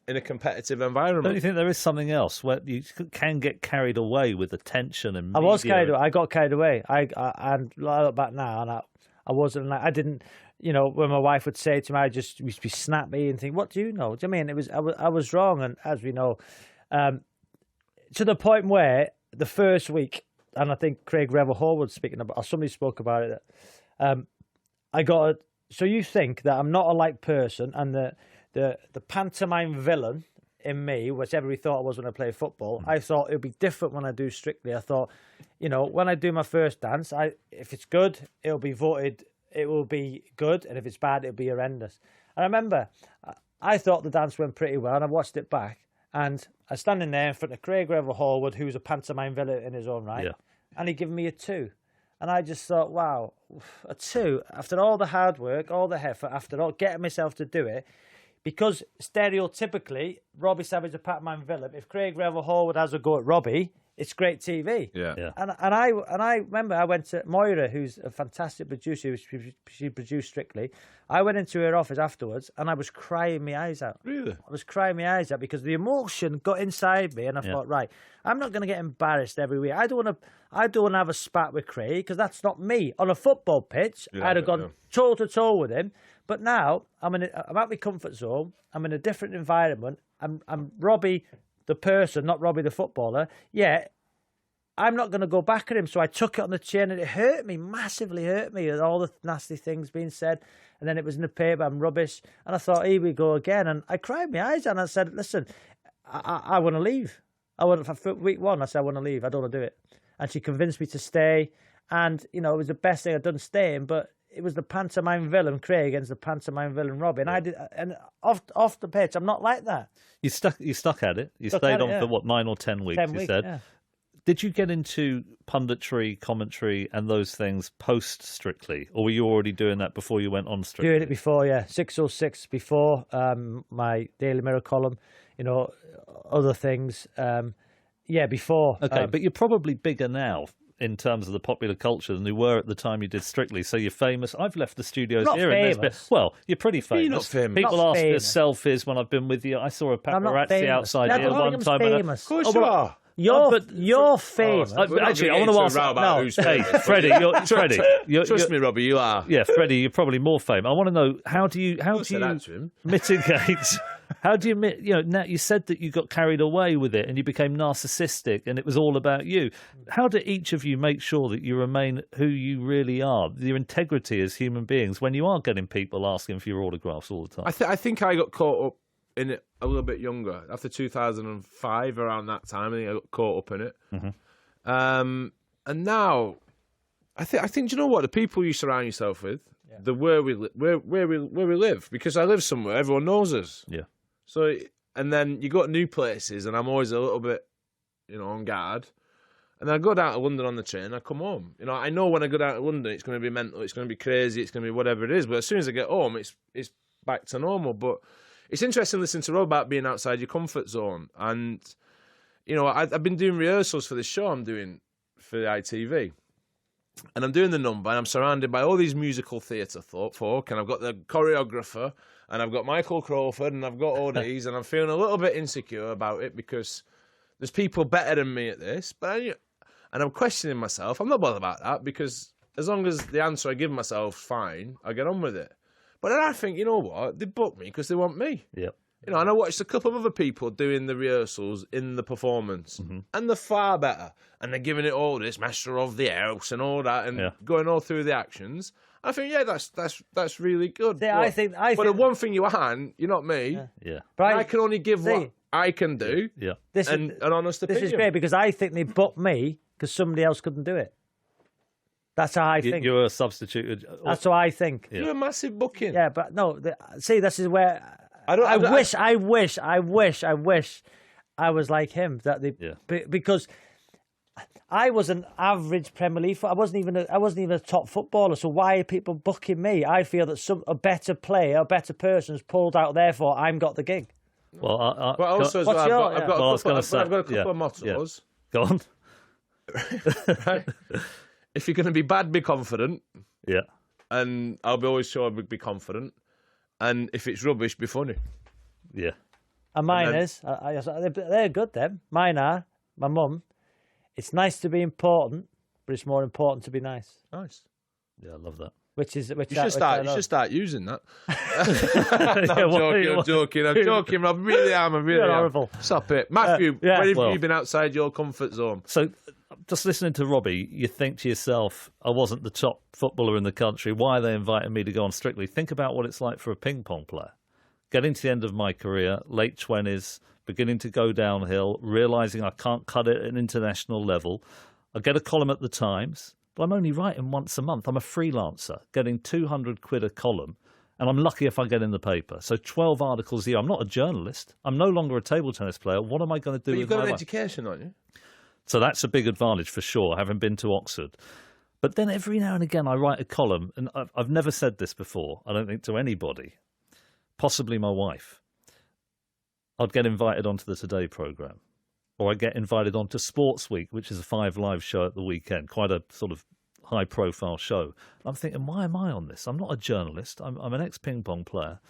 in a competitive environment. Don't you think there is something else where you can get carried away with the tension and I was media? carried away. I got carried away. I look back now, and I wasn't like, I didn't. When my wife would say to me, I just used to be snappy and think, "What do you know?" Do you know what I mean I was wrong, and as we know, to the point where the first week, and I think Craig Revel Hall was speaking about, or somebody spoke about it. I got. So you think that I'm not a liked person, and the pantomime villain in me, whichever he thought I was when I played football, I thought it would be different when I do Strictly. I thought, when I do my first dance, if it's good, it'll be voted, it will be good, and if it's bad, it'll be horrendous. And I remember, I thought the dance went pretty well, and I watched it back, and I was standing there in front of Craig Revel Hallwood, who's a pantomime villain in his own right, and he gave me a 2. And I just thought, wow, a 2, after all the hard work, all the effort, after all getting myself to do it, because stereotypically, Robbie Savage, a pantomime villain, if Craig Revel Hallwood has a go at Robbie, it's great TV. Yeah. And I remember I went to Moira, who's a fantastic producer, she produced Strictly. I went into her office afterwards, and I was crying my eyes out. Really? I was crying my eyes out because the emotion got inside me, and I thought, right, I'm not going to get embarrassed every week. I don't want to have a spat with Craig because that's not me. On a football pitch, I'd have gone toe to toe with him. But now I'm out of my comfort zone. I'm in a different environment. I'm Robbie the person, not Robbie the footballer. Yeah, I'm not going to go back at him. So I took it on the chin, and it hurt me, massively hurt me, all the nasty things being said. And then it was in the paper, I'm rubbish. And I thought, here we go again. And I cried my eyes out, and I said, listen, I want to leave. For week 1, I said, I want to leave. I don't want to do it. And she convinced me to stay. And, it was the best thing I'd done staying, but it was the pantomime villain Craig against the pantomime villain Robbie. And off the pitch, I'm not like that. You stuck at it. You stayed on for what, 9 or 10 weeks? 10 you weeks, said. yeah. Did you get into punditry, commentary, and those things post Strictly, or were you already doing that before you went on Strictly? Doing it before, yeah. 606 before my Daily Mirror column. Other things. Before. Okay, but you're probably bigger now in terms of the popular culture than you were at the time you did Strictly. So you're famous. I've left the studios Not here. famous. You're pretty famous. You're not famous. People Not ask famous. for selfies when I've been with you. I saw a I'm not paparazzi famous. outside No, here I don't one think time. I'm famous. Of course you are. You're famous. We're not Actually, I gonna want to get into a ask. row about who's Hey, famous. Freddie, Trust me, Robbie, you are. Yeah, Freddie, you're probably more famous. I want to know how do you say that to him. mitigate? How do you now you said that you got carried away with it and you became narcissistic and it was all about you. How do each of you make sure that you remain who you really are, your integrity as human beings, when you are getting people asking for your autographs all the time? I think I got caught up in it a little bit younger. After 2005, around that time, I think I got caught up in it. Mm-hmm. And now, I think do you know what? The people you surround yourself with, where we live, because I live somewhere, everyone knows us. Yeah. So, and then you go to new places, and I'm always a little bit, on guard. And then I go down to London on the train, I come home. I know when I go down to London, it's going to be mental, it's going to be crazy, it's going to be whatever it is. But as soon as I get home, it's back to normal. But it's interesting listening to Rob about being outside your comfort zone. And, I've been doing rehearsals for the show I'm doing for the ITV. And I'm doing the number, and I'm surrounded by all these musical theatre folk, and I've got the choreographer, and I've got Michael Crawford, and I've got all these, and I'm feeling a little bit insecure about it because there's people better than me at this. And I'm questioning myself. I'm not bothered about that because as long as the answer I give myself is fine, I get on with it. But then I think, you know what? They booked me because they want me. Yep. You know, and I watched a couple of other people doing the rehearsals in the performance, and they're far better. And they're giving it all this master of the house and all that, and going all through the actions. I think, yeah, that's really good. Yeah, I think. But the one thing you aren't, you're not me. Yeah. But I can only give what I can do. Yeah. An honest opinion. This is great because I think they booked me because somebody else couldn't do it. That's how I think. You're a substitute. That's what I think. You're a massive booking. Yeah, but no. See, this is where I wish I was like him. Because I was an average Premier League. I wasn't even a top footballer. So why are people booking me? I feel that a better player, a better person's pulled out. Therefore, I'm got the gig. Well, also as well, I've got a couple of mottos. Yeah. Go on. Right? If you're going to be bad, be confident. Yeah. And I'll be always sure I'll be confident. And if it's rubbish, be funny. Yeah. And mine is. They're good, them. Mine are. My mum. It's nice to be important, but it's more important to be nice. Nice. Yeah, I love that. You should start using that. I'm joking, Rob. I'm really am. Horrible. Stop it. Matthew, when have you been outside your comfort zone? So, just listening to Robbie, you think to yourself, I wasn't the top footballer in the country. Why are they inviting me to go on Strictly? Think about what it's like for a ping pong player. Getting to the end of my career, late 20s, beginning to go downhill, realising I can't cut it at an international level. I get a column at the Times, but I'm only writing once a month. I'm a freelancer, getting 200 quid a column, and I'm lucky if I get in the paper. So 12 articles a year. I'm not a journalist. I'm no longer a table tennis player. What am I going to do with my life? You've got an education, aren't you? So that's a big advantage for sure, having been to Oxford. But then every now and again I write a column, and I've never said this before, I don't think to anybody, possibly my wife. I'd get invited onto the Today programme, or I'd get invited onto Sports Week, which is a 5 Live show at the weekend, quite a sort of high-profile show. And I'm thinking, why am I on this? I'm not a journalist. I'm an ex-ping pong player.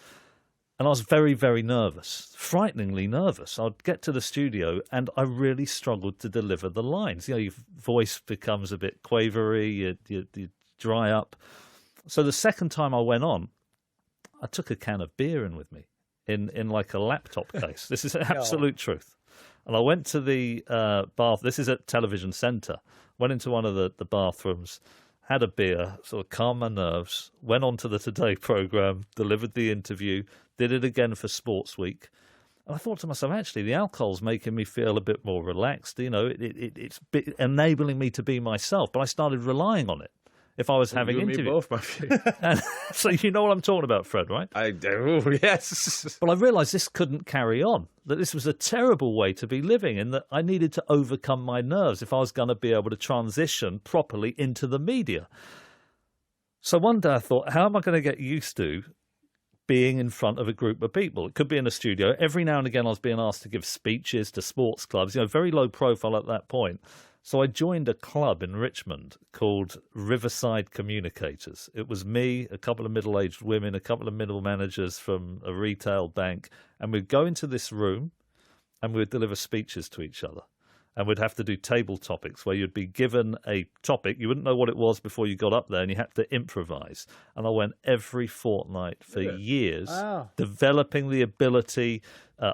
And I was very, very nervous, frighteningly nervous. I'd get to the studio and I really struggled to deliver the lines. You know, your voice becomes a bit quavery, you dry up. So the second time I went on, I took a can of beer in with me in like a laptop case. This is absolute truth. And I went to the bath. This is at Television Centre. Went into one of the bathrooms, had a beer, sort of calmed my nerves, went on to the Today programme, delivered the interview, did it again for Sports Week. And I thought to myself, actually, the alcohol's making me feel a bit more relaxed. You know, it's enabling me to be myself. But I started relying on it if I was having interviews. You and me both, Matthew. So you know what I'm talking about, Fred, right? I do, yes. But I realised this couldn't carry on, that this was a terrible way to be living, and that I needed to overcome my nerves if I was going to be able to transition properly into the media. So one day I thought, how am I going to get used to being in front of a group of people? It could be in a studio. Every now and again I was being asked to give speeches to sports clubs, you know, very low profile at that point. So I joined a club in Richmond called Riverside Communicators. It was me, a couple of middle-aged women, a couple of middle managers from a retail bank, and we'd go into this room and we'd deliver speeches to each other. And we'd have to do table topics where you'd be given a topic. You wouldn't know what it was before you got up there, and you had to improvise. And I went every fortnight for years, developing the ability,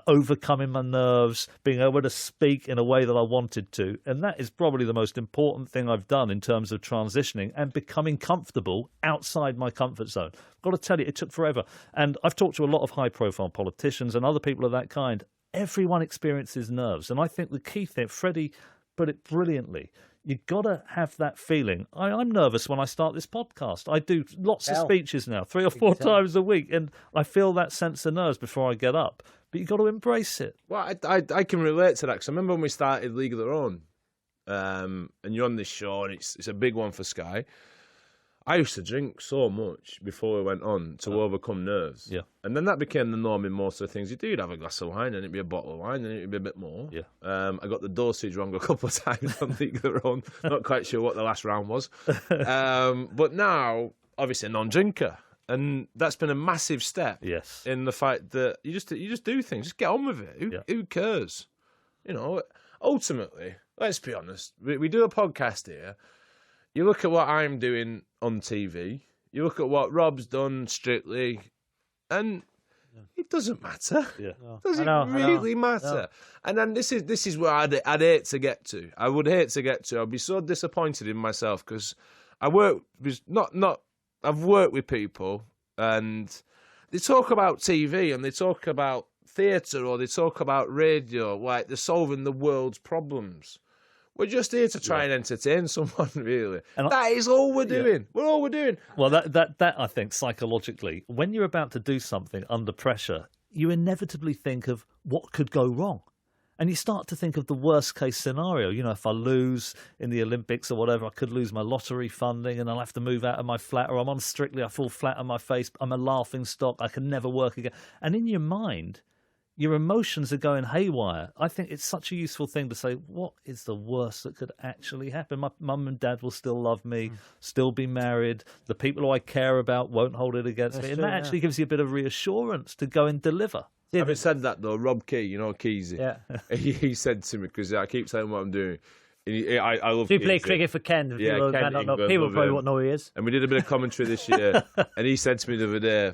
overcoming my nerves, being able to speak in a way that I wanted to. And that is probably the most important thing I've done in terms of transitioning and becoming comfortable outside my comfort zone. I've got to tell you, it took forever. And I've talked to a lot of high-profile politicians and other people of that kind. Everyone experiences nerves. And I think the key thing, Freddie put it brilliantly, you've got to have that feeling. I'm nervous when I start this podcast. I do lots of speeches now, 3 or 4 times a week, and I feel that sense of nerves before I get up. But you've got to embrace it. Well, I can relate to that, because I remember when we started League of Their Own, and you're on this show, and it's a big one for Sky. I used to drink so much before we went on to overcome nerves. Yeah. And then that became the norm in most of the things you do. You'd have a glass of wine, and it'd be a bottle of wine, and it'd be a bit more. Yeah. I got the dosage wrong a couple of times on the own. Not quite sure what the last round was. But now, obviously, a non-drinker. And that's been a massive step in the fact that you just do things. Just get on with it. Who cares? You know, ultimately, let's be honest. We do a podcast here. You look at what I'm doing on TV. You look at what Rob's done Strictly, and it doesn't matter. Yeah. Does it really matter? No. And then this is where I'd hate to get to. I would hate to get to. I'd be so disappointed in myself because I've worked with people and they talk about TV and they talk about theatre or they talk about radio, like they're solving the world's problems. We're just here to try and entertain someone, really. And that is all we're doing. We're all we're doing. Well, that I think, psychologically, when you're about to do something under pressure, you inevitably think of what could go wrong. And you start to think of the worst-case scenario. You know, if I lose in the Olympics or whatever, I could lose my lottery funding and I'll have to move out of my flat, or I'm on Strictly, I fall flat on my face, I'm a laughing stock, I can never work again. And in your mind, your emotions are going haywire. I think it's such a useful thing to say, what is the worst that could actually happen? My mum and dad will still love me, still be married. The people who I care about won't hold it against me. And that actually gives you a bit of reassurance to go and deliver. Having said that, though, Rob Key, you know Keezy, he said to me, because I keep saying what I'm doing. I love. Do you play cricket for Ken? Yeah, Ken England, people probably won't know who he is. And we did a bit of commentary this year, and he said to me the other day,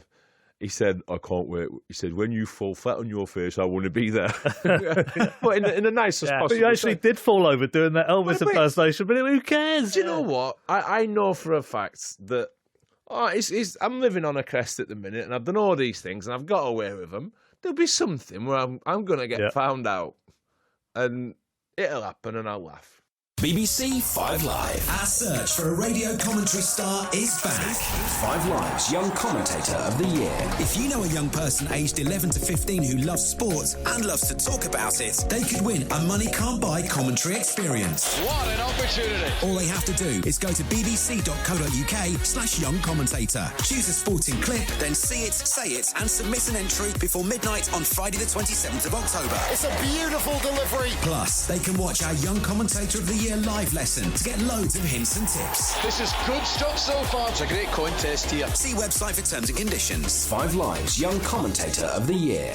he said, I can't wait. He said, when you fall flat on your face, I want to be there. But in the nicest possible But you actually did fall over doing that Elvis impersonation, but who cares? Do you know what? I know for a fact that I'm living on a crest at the minute, and I've done all these things, and I've got away with them. There'll be something where I'm going to get found out, and it'll happen, and I'll laugh. BBC 5 Live. Our search for a radio commentary star is back. 5 Live's Young Commentator of the Year. If you know a young person aged 11 to 15 who loves sports and loves to talk about it, they could win a money-can't-buy commentary experience. What an opportunity. All they have to do is go to bbc.co.uk/young commentator. Choose a sporting clip, then see it, say it, and submit an entry before midnight on Friday the 27th of October. It's a beautiful delivery. Plus, they can watch our Young Commentator of the Year live lesson to get loads of hints and tips. This is good stuff so far. It's a great contest here. See website for terms and conditions. 5 Live's Young Commentator of the Year.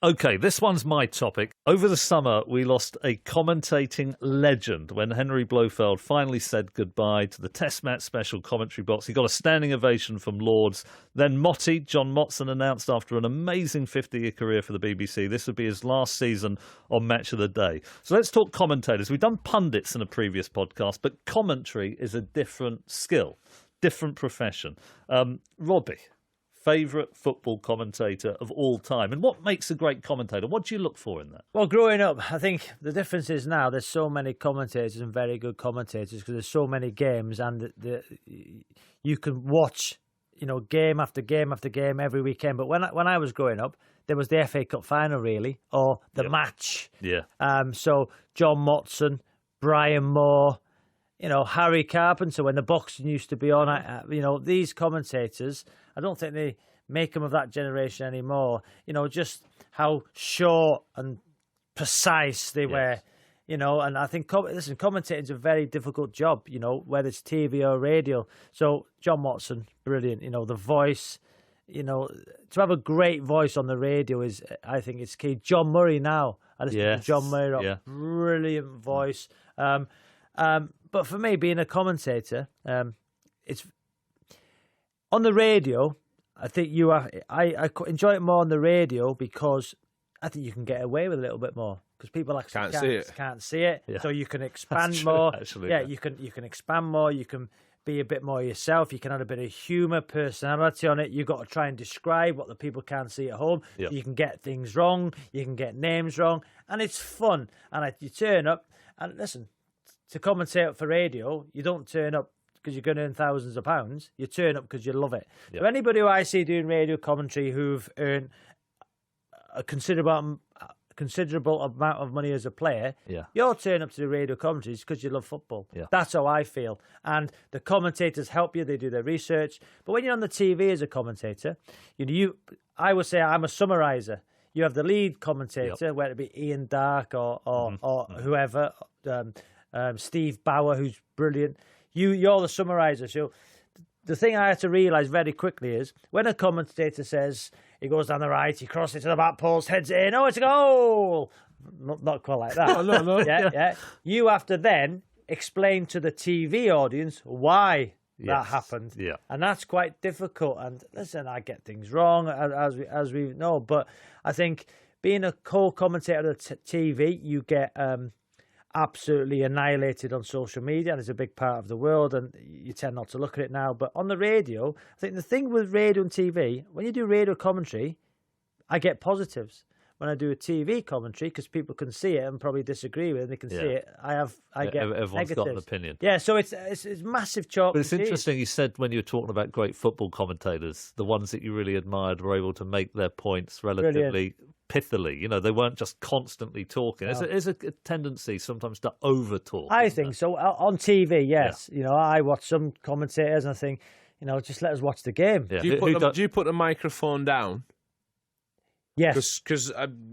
OK, this one's my topic. Over the summer, we lost a commentating legend when Henry Blofeld finally said goodbye to the Test Match special commentary box. He got a standing ovation from Lords. Then Motty, John Motson, announced after an amazing 50-year career for the BBC, this would be his last season on Match of the Day. So let's talk commentators. We've done pundits in a previous podcast, but commentary is a different skill, different profession. Robbie, favourite football commentator of all time, and what makes a great commentator? What do you look for in that? Well, growing up, I think the difference is now there's so many commentators and very good commentators because there's so many games, and you can watch, game after game after game every weekend. But when I was growing up, there was the FA Cup final, really, or the match. Yeah. So John Motson, Brian Moore, Harry Carpenter, when the boxing used to be on, these commentators, I don't think they make them of that generation anymore. Just how short and precise they were, and I think, commentating is a very difficult job, whether it's TV or radio. So John Motson, brilliant, the voice, to have a great voice on the radio is, I think it's key. John Murray now, I listen to John Murray, brilliant voice. But for me, being a commentator, it's on the radio. I think I enjoy it more on the radio because I think you can get away with a little bit more because people actually can't see it. Yeah. So you can expand more. Actually, you can expand more. You can be a bit more yourself. You can add a bit of humour, personality on it. You've got to try and describe what the people can't see at home. Yep. You can get things wrong. You can get names wrong, and it's fun. And you turn up and listen. To commentate for radio, you don't turn up because you're going to earn thousands of pounds. You turn up because you love it. Yep. So anybody who I see doing radio commentary who've earned a considerable considerable amount of money as a player, you're turning up to the radio commentaries because you love football. Yeah. That's how I feel. And the commentators help you; they do their research. But when you're on the TV as a commentator, I would say I'm a summariser. You have the lead commentator, whether it be Ian Dark or whoever, Steve Bauer, who's brilliant. You're the summariser. So the thing I had to realise very quickly is when a commentator says he goes down the right, he crosses it to the back post, heads it in, it's a goal. Not quite like that. No. Yeah. You have to then explain to the TV audience why that happened. Yeah. And that's quite difficult. And listen, I get things wrong, as we know. But I think being a co-commentator on TV, you get absolutely annihilated on social media, and it's a big part of the world, and you tend not to look at it now. But on the radio, I think the thing with radio and TV, when you do radio commentary, I get positives. When I do a TV commentary, because people can see it and probably disagree with it, and they can see it, I get everyone's negatives. got an opinion. Yeah, so it's massive chalk. But it's and cheese. interesting, you said when you were talking about great football commentators, the ones that you really admired were able to make their points relatively pithily. You know, they weren't just constantly talking. No. There's a tendency sometimes to over-talk. I think so. On TV, yes. Yeah. I watch some commentators and I think, just let us watch the game. Yeah. Do you put the microphone down? Yes. Because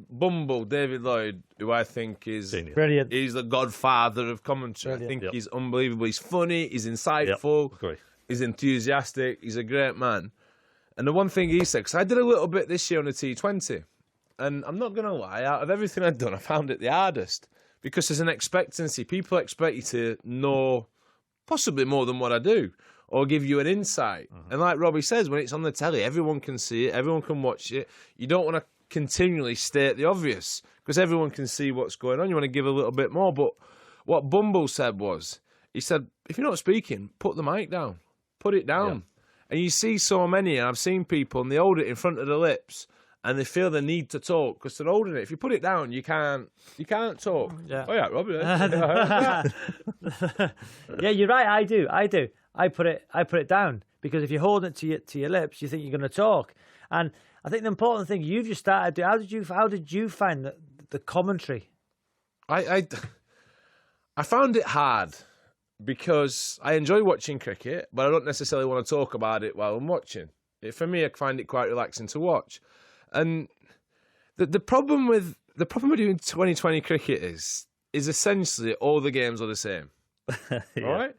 Bumble, David Lloyd, who I think is brilliant. He's the godfather of commentary. Brilliant. I think he's unbelievable. He's funny, he's insightful, he's enthusiastic, he's a great man. And the one thing he said, because I did a little bit this year on the T20, and I'm not going to lie, out of everything I've done, I found it the hardest. Because there's an expectancy. People expect you to know possibly more than what I do, or give you an insight. And like Robbie says, when it's on the telly, everyone can see it, everyone can watch it. You don't want to continually state the obvious, because everyone can see what's going on. You want to give a little bit more. But what Bumble said was, he said, if you're not speaking, put the mic down. Put it down. Yeah. And you see so many, and I've seen people, and they hold it in front of their lips, and they feel the need to talk because they're holding it. If you put it down, you can't talk. Yeah. Oh yeah, Robbie. Yeah, you're right. I do. I put it down, because if you're holding it to your lips, you think you're going to talk. And I think the important thing you've just started to, how did you find the commentary? I found it hard because I enjoy watching cricket, but I don't necessarily want to talk about it while I'm watching. For me, I find it quite relaxing to watch. And the problem with doing 2020 cricket is essentially all the games are the same. Yeah. All right?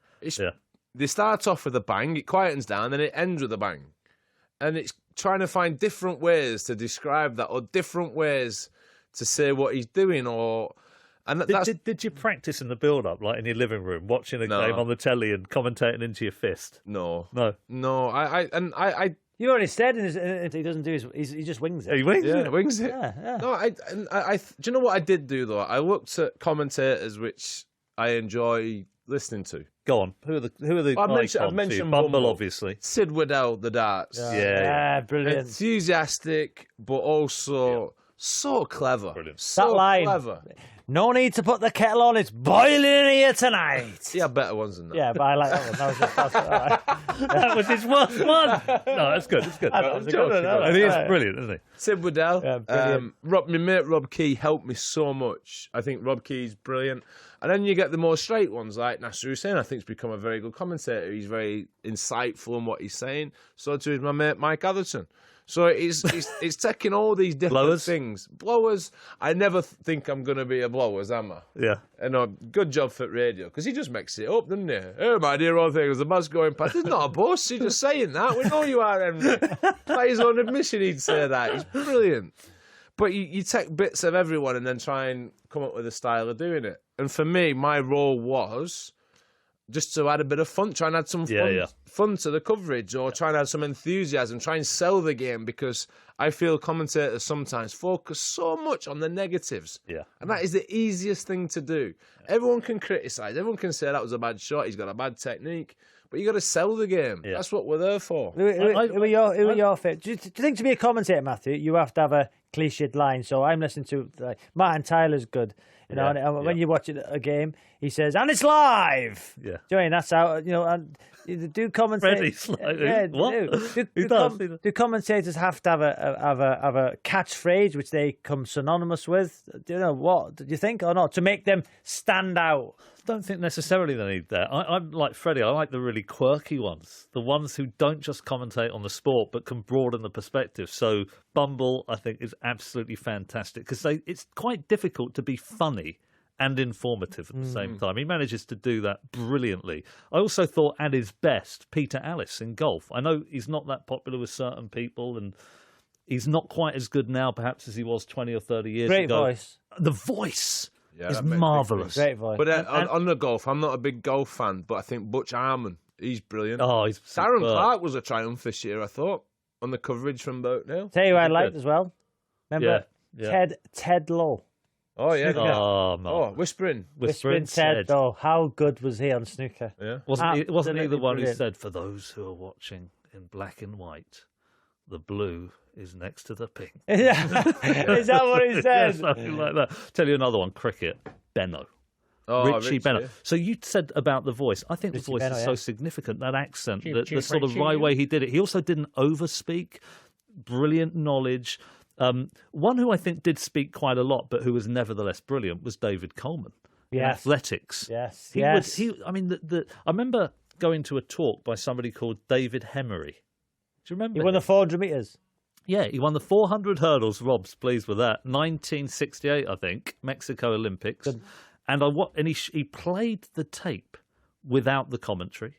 They start off with a bang, it quietens down, then it ends with a bang. And it's trying to find different ways to describe that, or different ways to say what he's doing, Did you practice in the build-up, like in your living room, watching a game on the telly and commentating into your fist? No. I You already said he doesn't do he just wings it. He wings it. Wings it. Yeah. No, do you know what I did do though? I looked at commentators which I enjoy listening to. Go on. Who are the I've mentioned Bumble, obviously. Sid Waddell, the darts. Yeah, brilliant. Enthusiastic, but also so clever. Brilliant. So that line. clever. No need to put the kettle on. It's boiling in here tonight. He had better ones than that. Yeah, but I like that one. That was just all right. That was his worst one. No, that's good. That's good. That was a good one. And he is brilliant, isn't he? Sid Waddell. Yeah, brilliant. My mate Rob Key helped me so much. I think Rob Key's brilliant. And then you get the more straight ones like Nasser Hussain. I think he's become a very good commentator. He's very insightful in what he's saying. So too is my mate Mike Atherton. So it's taking all these different things. Blowers, I never think I'm going to be a blowers, am I? Yeah. And good job for radio, because he just makes it up, doesn't he? Oh, my dear old thing, there's a bus going past. He's not a bus, he's just saying that. We know you are, Henry. By his own admission, he'd say that. He's brilliant. But you take bits of everyone and then try and come up with a style of doing it. And for me, my role was just to add a bit of fun, try and add some fun to the coverage, or try and add some enthusiasm, try and sell the game, because I feel commentators sometimes focus so much on the negatives. Yeah. And that is the easiest thing to do. Everyone can criticise, everyone can say that was a bad shot, he's got a bad technique, but you got to sell the game. Yeah. That's what we're there for. Who are your favourite? Do you think to be a commentator, Matthew, you have to have a cliched line? So I'm listening to Martin Tyler's good. You know, and when you watch a game, he says, "And it's live." Yeah, do you mean that's how and do commentators? What? Do commentators have to have a catchphrase which they come synonymous with? Do you know what? Do you think or not to make them stand out? I don't think necessarily they need that. I'm like Freddie. I like the really quirky ones, the ones who don't just commentate on the sport but can broaden the perspective. So Bumble, I think, is absolutely fantastic because it's quite difficult to be funny and informative at the same time. He manages to do that brilliantly. I also thought at his best, Peter Alliss in golf. I know he's not that popular with certain people and he's not quite as good now perhaps as he was 20 or 30 years ago. Great voice. The voice is that makes marvellous. Great voice. But on the golf, I'm not a big golf fan, but I think Butch Harmon, he's brilliant. Oh, he's Darren superb. Clark was a triumph this year, I thought, on the coverage from Boatdale. Tell you what I Good. liked as well. Remember Yeah. Ted Lowe. Oh, yeah. Snooker. Oh, Mark. Whispering. Whispering Ted said, Lowe. How good was he on snooker? Yeah. wasn't he the Absolutely one who brilliant. said, for those who are watching in black and white, the blue is next to the pink. Yeah. Is that what he Yeah, said? something like that. Tell you another one, cricket, Benno. Oh, Richie Benno. yeah. So you said about the voice. I think Richie the voice Benno, is yeah. so significant, that accent, the cheer, sort of cheer. right way he did it. He also didn't overspeak, brilliant knowledge. One who I think did speak quite a lot, but who was nevertheless brilliant, was David Coleman. In Yes. athletics. Yes. He yes. would. I mean, I remember going to a talk by somebody called David Hemery. Do you remember? He won the 400 metres. Yeah, he won the 400 hurdles. Rob's pleased with that. 1968, I think, Mexico Olympics. And he played the tape without the commentary.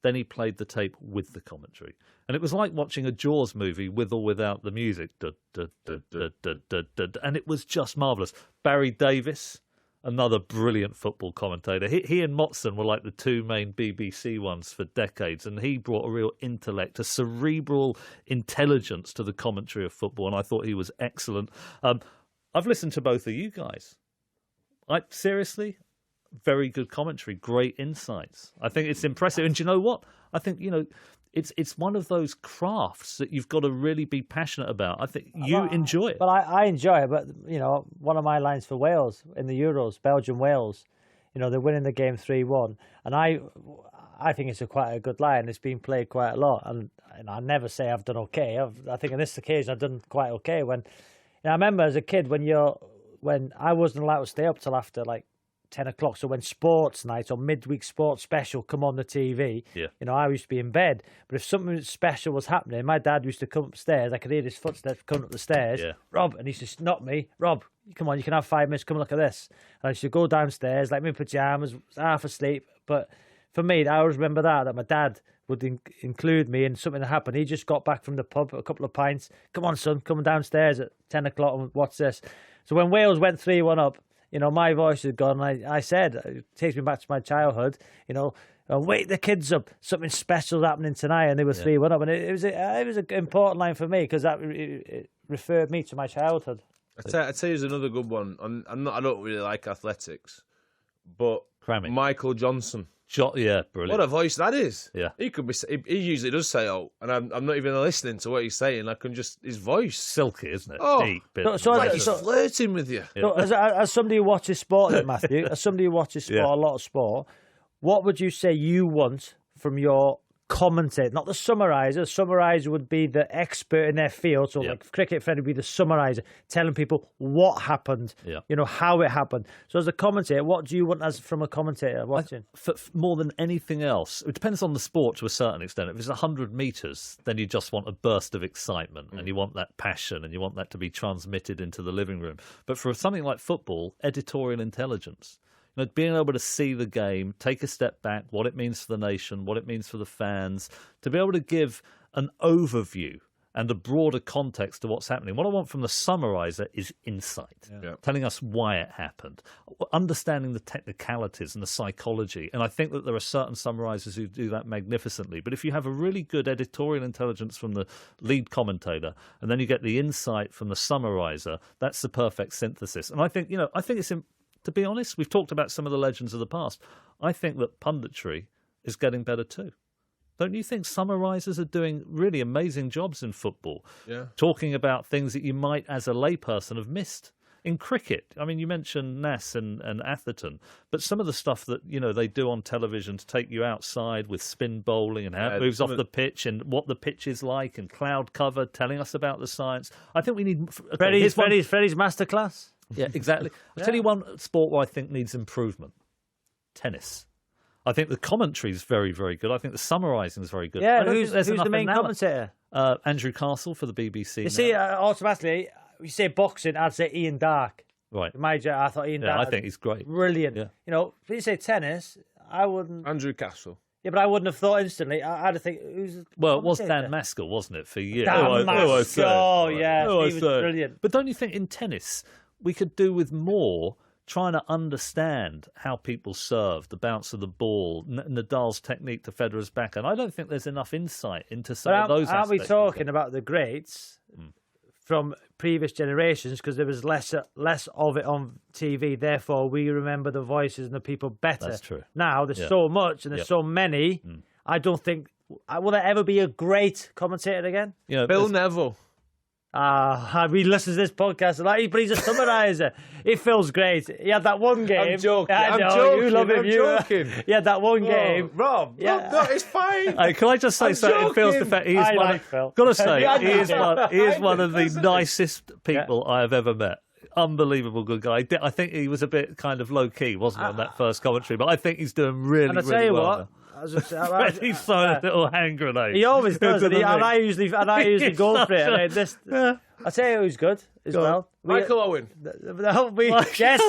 Then he played the tape with the commentary. And it was like watching a Jaws movie with or without the music. And it was just marvellous. Barry Davis, another brilliant football commentator. He and Motson were like the two main BBC ones for decades, and he brought a real intellect, a cerebral intelligence to the commentary of football, and I thought he was excellent. I've listened to both of you guys. Seriously, very good commentary, great insights. I think it's impressive. And do you know what? I think, it's one of those crafts that you've got to really be passionate about. I think you enjoy it. Well, I enjoy it, but, one of my lines for Wales in the Euros, Belgium-Wales, they're winning the game 3-1. And I think it's quite a good line. It's been played quite a lot. And I never say I've done okay. I think on this occasion I've done quite okay. I remember as a kid when I wasn't allowed to stay up till after 10 o'clock. So when sports night or midweek sports special come on the TV, I used to be in bed. But if something special was happening, my dad used to come upstairs. I could hear his footsteps coming up the stairs. Yeah. Rob, and he used to knock me. Rob, come on, you can have 5 minutes. Come look at this. And I used to go downstairs, like me in pajamas, half asleep. But for me, I always remember that my dad would include me in something that happened. He just got back from the pub, a couple of pints. Come on, son, come downstairs at 10 o'clock and watch this. So when Wales went 3-1 up, my voice had gone. I said, it takes me back to my childhood, wake the kids up. Something special's happening tonight. And they were 3-1 up. And it was an important line for me because it referred me to my childhood. I'd say there's another good one. I don't really like athletics, but Cramming. Michael Johnson. Yeah, brilliant. What a voice that is. Yeah. He could be. He usually does say, "Oh," and I'm not even listening to what he's saying. I can just his voice. Silky, isn't it? Oh. Deep. So He's flirting with you. So as somebody who watches sport, then, Matthew, as somebody who watches sport, Yeah. a lot of sport, what would you say you want from your commentator? Not the summariser. The summariser would be the expert in their field. So, like cricket, Fred would be the summariser, telling people what happened, how it happened. So, as a commentator, what do you want from a commentator watching? For more than anything else, it depends on the sport to a certain extent. If it's 100 metres, then you just want a burst of excitement and you want that passion and you want that to be transmitted into the living room. But for something like football, editorial intelligence, being able to see the game, take a step back, what it means for the nation, what it means for the fans, to be able to give an overview and a broader context to what's happening. What I want from the summariser is insight, telling us why it happened, understanding the technicalities and the psychology. And I think that there are certain summarisers who do that magnificently. But if you have a really good editorial intelligence from the lead commentator, and then you get the insight from the summariser, that's the perfect synthesis. And I think, to be honest, we've talked about some of the legends of the past. I think that punditry is getting better too. Don't you think summarisers are doing really amazing jobs in football? Yeah. Talking about things that you might, as a layperson, have missed. In cricket, I mean, you mentioned Nass and Atherton, but some of the stuff that, they do on television to take you outside with spin bowling and how it moves off the pitch and what the pitch is like and cloud cover, telling us about the science. I think we need... Freddie's masterclass. Yeah, exactly. I'll tell you one sport where I think needs improvement. Tennis. I think the commentary is very, very good. I think the summarising is very good. Yeah, who's the main commentator? Andrew Castle for the BBC. You see, automatically, you say boxing, I'd say Ian Darke. Right. I thought Ian Darke. I think he's great. Brilliant. Yeah. If you say tennis, I wouldn't... Andrew Castle. Yeah, but I wouldn't have thought instantly. I'd have think, who's... Well, it was Dan Maskell, wasn't it, for years? Dan Maskell, yeah. He was brilliant. But don't you think in tennis, we could do with more trying to understand how people serve, the bounce of the ball, Nadal's technique to Federer's backhand? I don't think there's enough insight into some of those aspects. Aren't we talking about the greats from previous generations, because there was less of it on TV, therefore we remember the voices and the people better. That's true. Now there's so much and there's so many, I don't think... Will there ever be a great commentator again? Bill Neville. We listen to this podcast a lot, but he's a summariser. It feels great. He had that one game. I'm joking. I know, you love him. Joking. He had that one game. Rob, Yeah. no, it's fine. Hey, can I just say something? Phil's defense. He is Phil. Got to say, Yeah, he is one of the nicest people I have ever met. Unbelievable good guy. I think he was a bit kind of low key, wasn't he, on that first commentary? But I think he's doing really, And I really tell you well. what. He's throwing a little hand grenade. He always does, and I usually go for it. I mean, I tell you who's good as well. Michael Owen. Yes.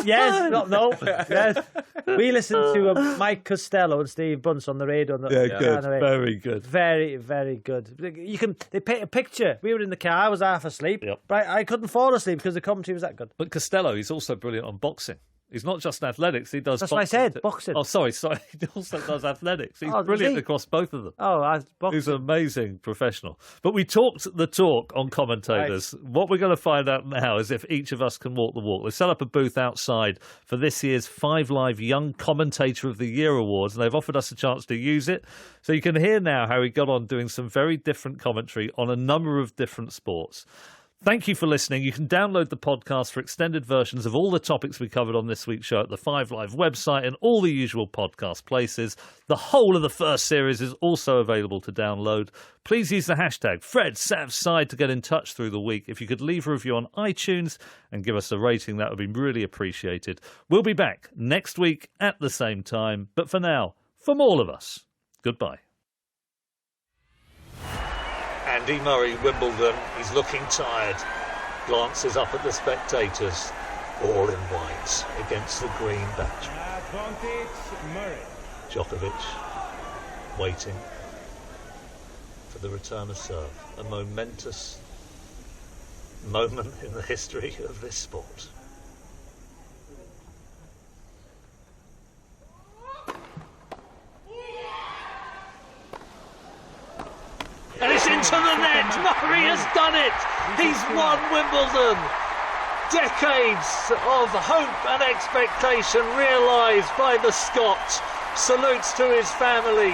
We listened to Mike Costello and Steve Bunce on the radio. Good, very good. Very, very good. They paint a picture. We were in the car. I was half asleep, but I couldn't fall asleep because the commentary was that good. But Costello, he's also brilliant on boxing. He's not just athletics, he does That's boxing. what I said, boxing. Oh, sorry. He also does athletics. He's brilliant across both of them. Boxing. He's an amazing professional. But we talked the talk on commentators. Right. What we're going to find out now is if each of us can walk the walk. They've set up a booth outside for this year's 5 Live Young Commentator of the Year Awards, and they've offered us a chance to use it. So you can hear now how he got on doing some very different commentary on a number of different sports. Thank you for listening. You can download the podcast for extended versions of all the topics we covered on this week's show at the 5 Live website and all the usual podcast places. The whole of the first series is also available to download. Please use the hashtag FredSavSide to get in touch through the week. If you could leave a review on iTunes and give us a rating, that would be really appreciated. We'll be back next week at the same time. But for now, from all of us, goodbye. Andy Murray, Wimbledon, he's looking tired, glances up at the spectators, all in white against the green badge. Advantage Murray. Djokovic waiting for the return of serve, a momentous moment in the history of this sport. And it's into the net. Murray has done it. He's won Wimbledon. Decades of hope and expectation realised by the Scot. Salutes to his family.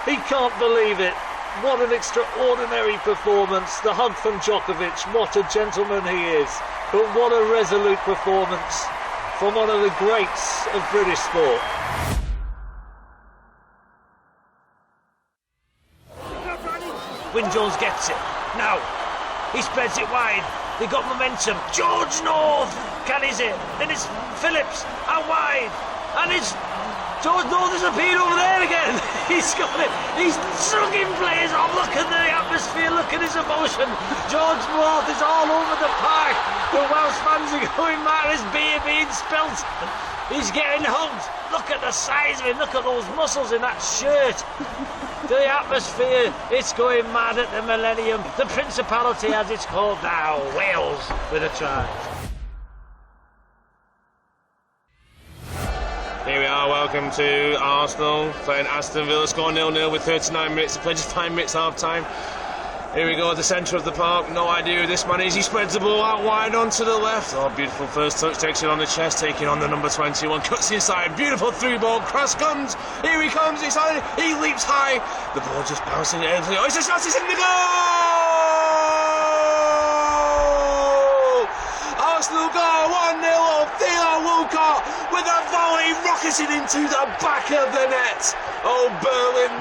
He can't believe it. What an extraordinary performance. The hug from Djokovic. What a gentleman he is. But what a resolute performance from one of the greats of British sport. Wyn Jones gets it. Now, he spreads it wide. They got momentum. George North carries it. Then it's Phillips out wide. And it's George North has appeared over there again. He's got it. He's slugging players off. Look at the atmosphere. Look at his emotion. George North is all over the park. The Welsh fans are going mad. His beer being spilt. He's getting hugged. Look at the size of him. Look at those muscles in that shirt. The atmosphere, it's going mad at the Millennium. The Principality, as it's called now, Wales with a try. Here we are, welcome to Arsenal, playing Aston Villa, score 0-0 with 39 minutes, played just 5 minutes half time. Here we go at the centre of the park, no idea who this man is, he spreads the ball out wide onto the left. Oh, beautiful first touch, takes it on the chest, taking on the number 21, cuts inside, beautiful through ball, cross comes, here he comes, he leaps high, the ball just bouncing, oh, it's a shot, it's in the goal! Arsenal score. 1-0 up. Theo Walcott with a volley rocketing into the back of the net. Oh, Berlin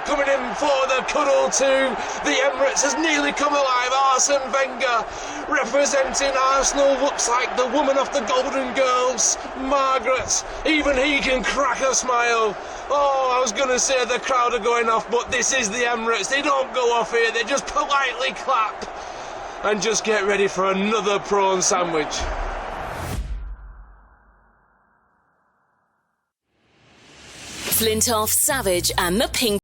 coming in for the cuddle too. The Emirates has nearly come alive. Arsene Wenger representing Arsenal looks like the woman off the Golden Girls, Margaret. Even he can crack a smile. Oh, I was going to say the crowd are going off, but this is the Emirates. They don't go off here. They just politely clap and just get ready for another prawn sandwich. Flintoff, Savage and the Ping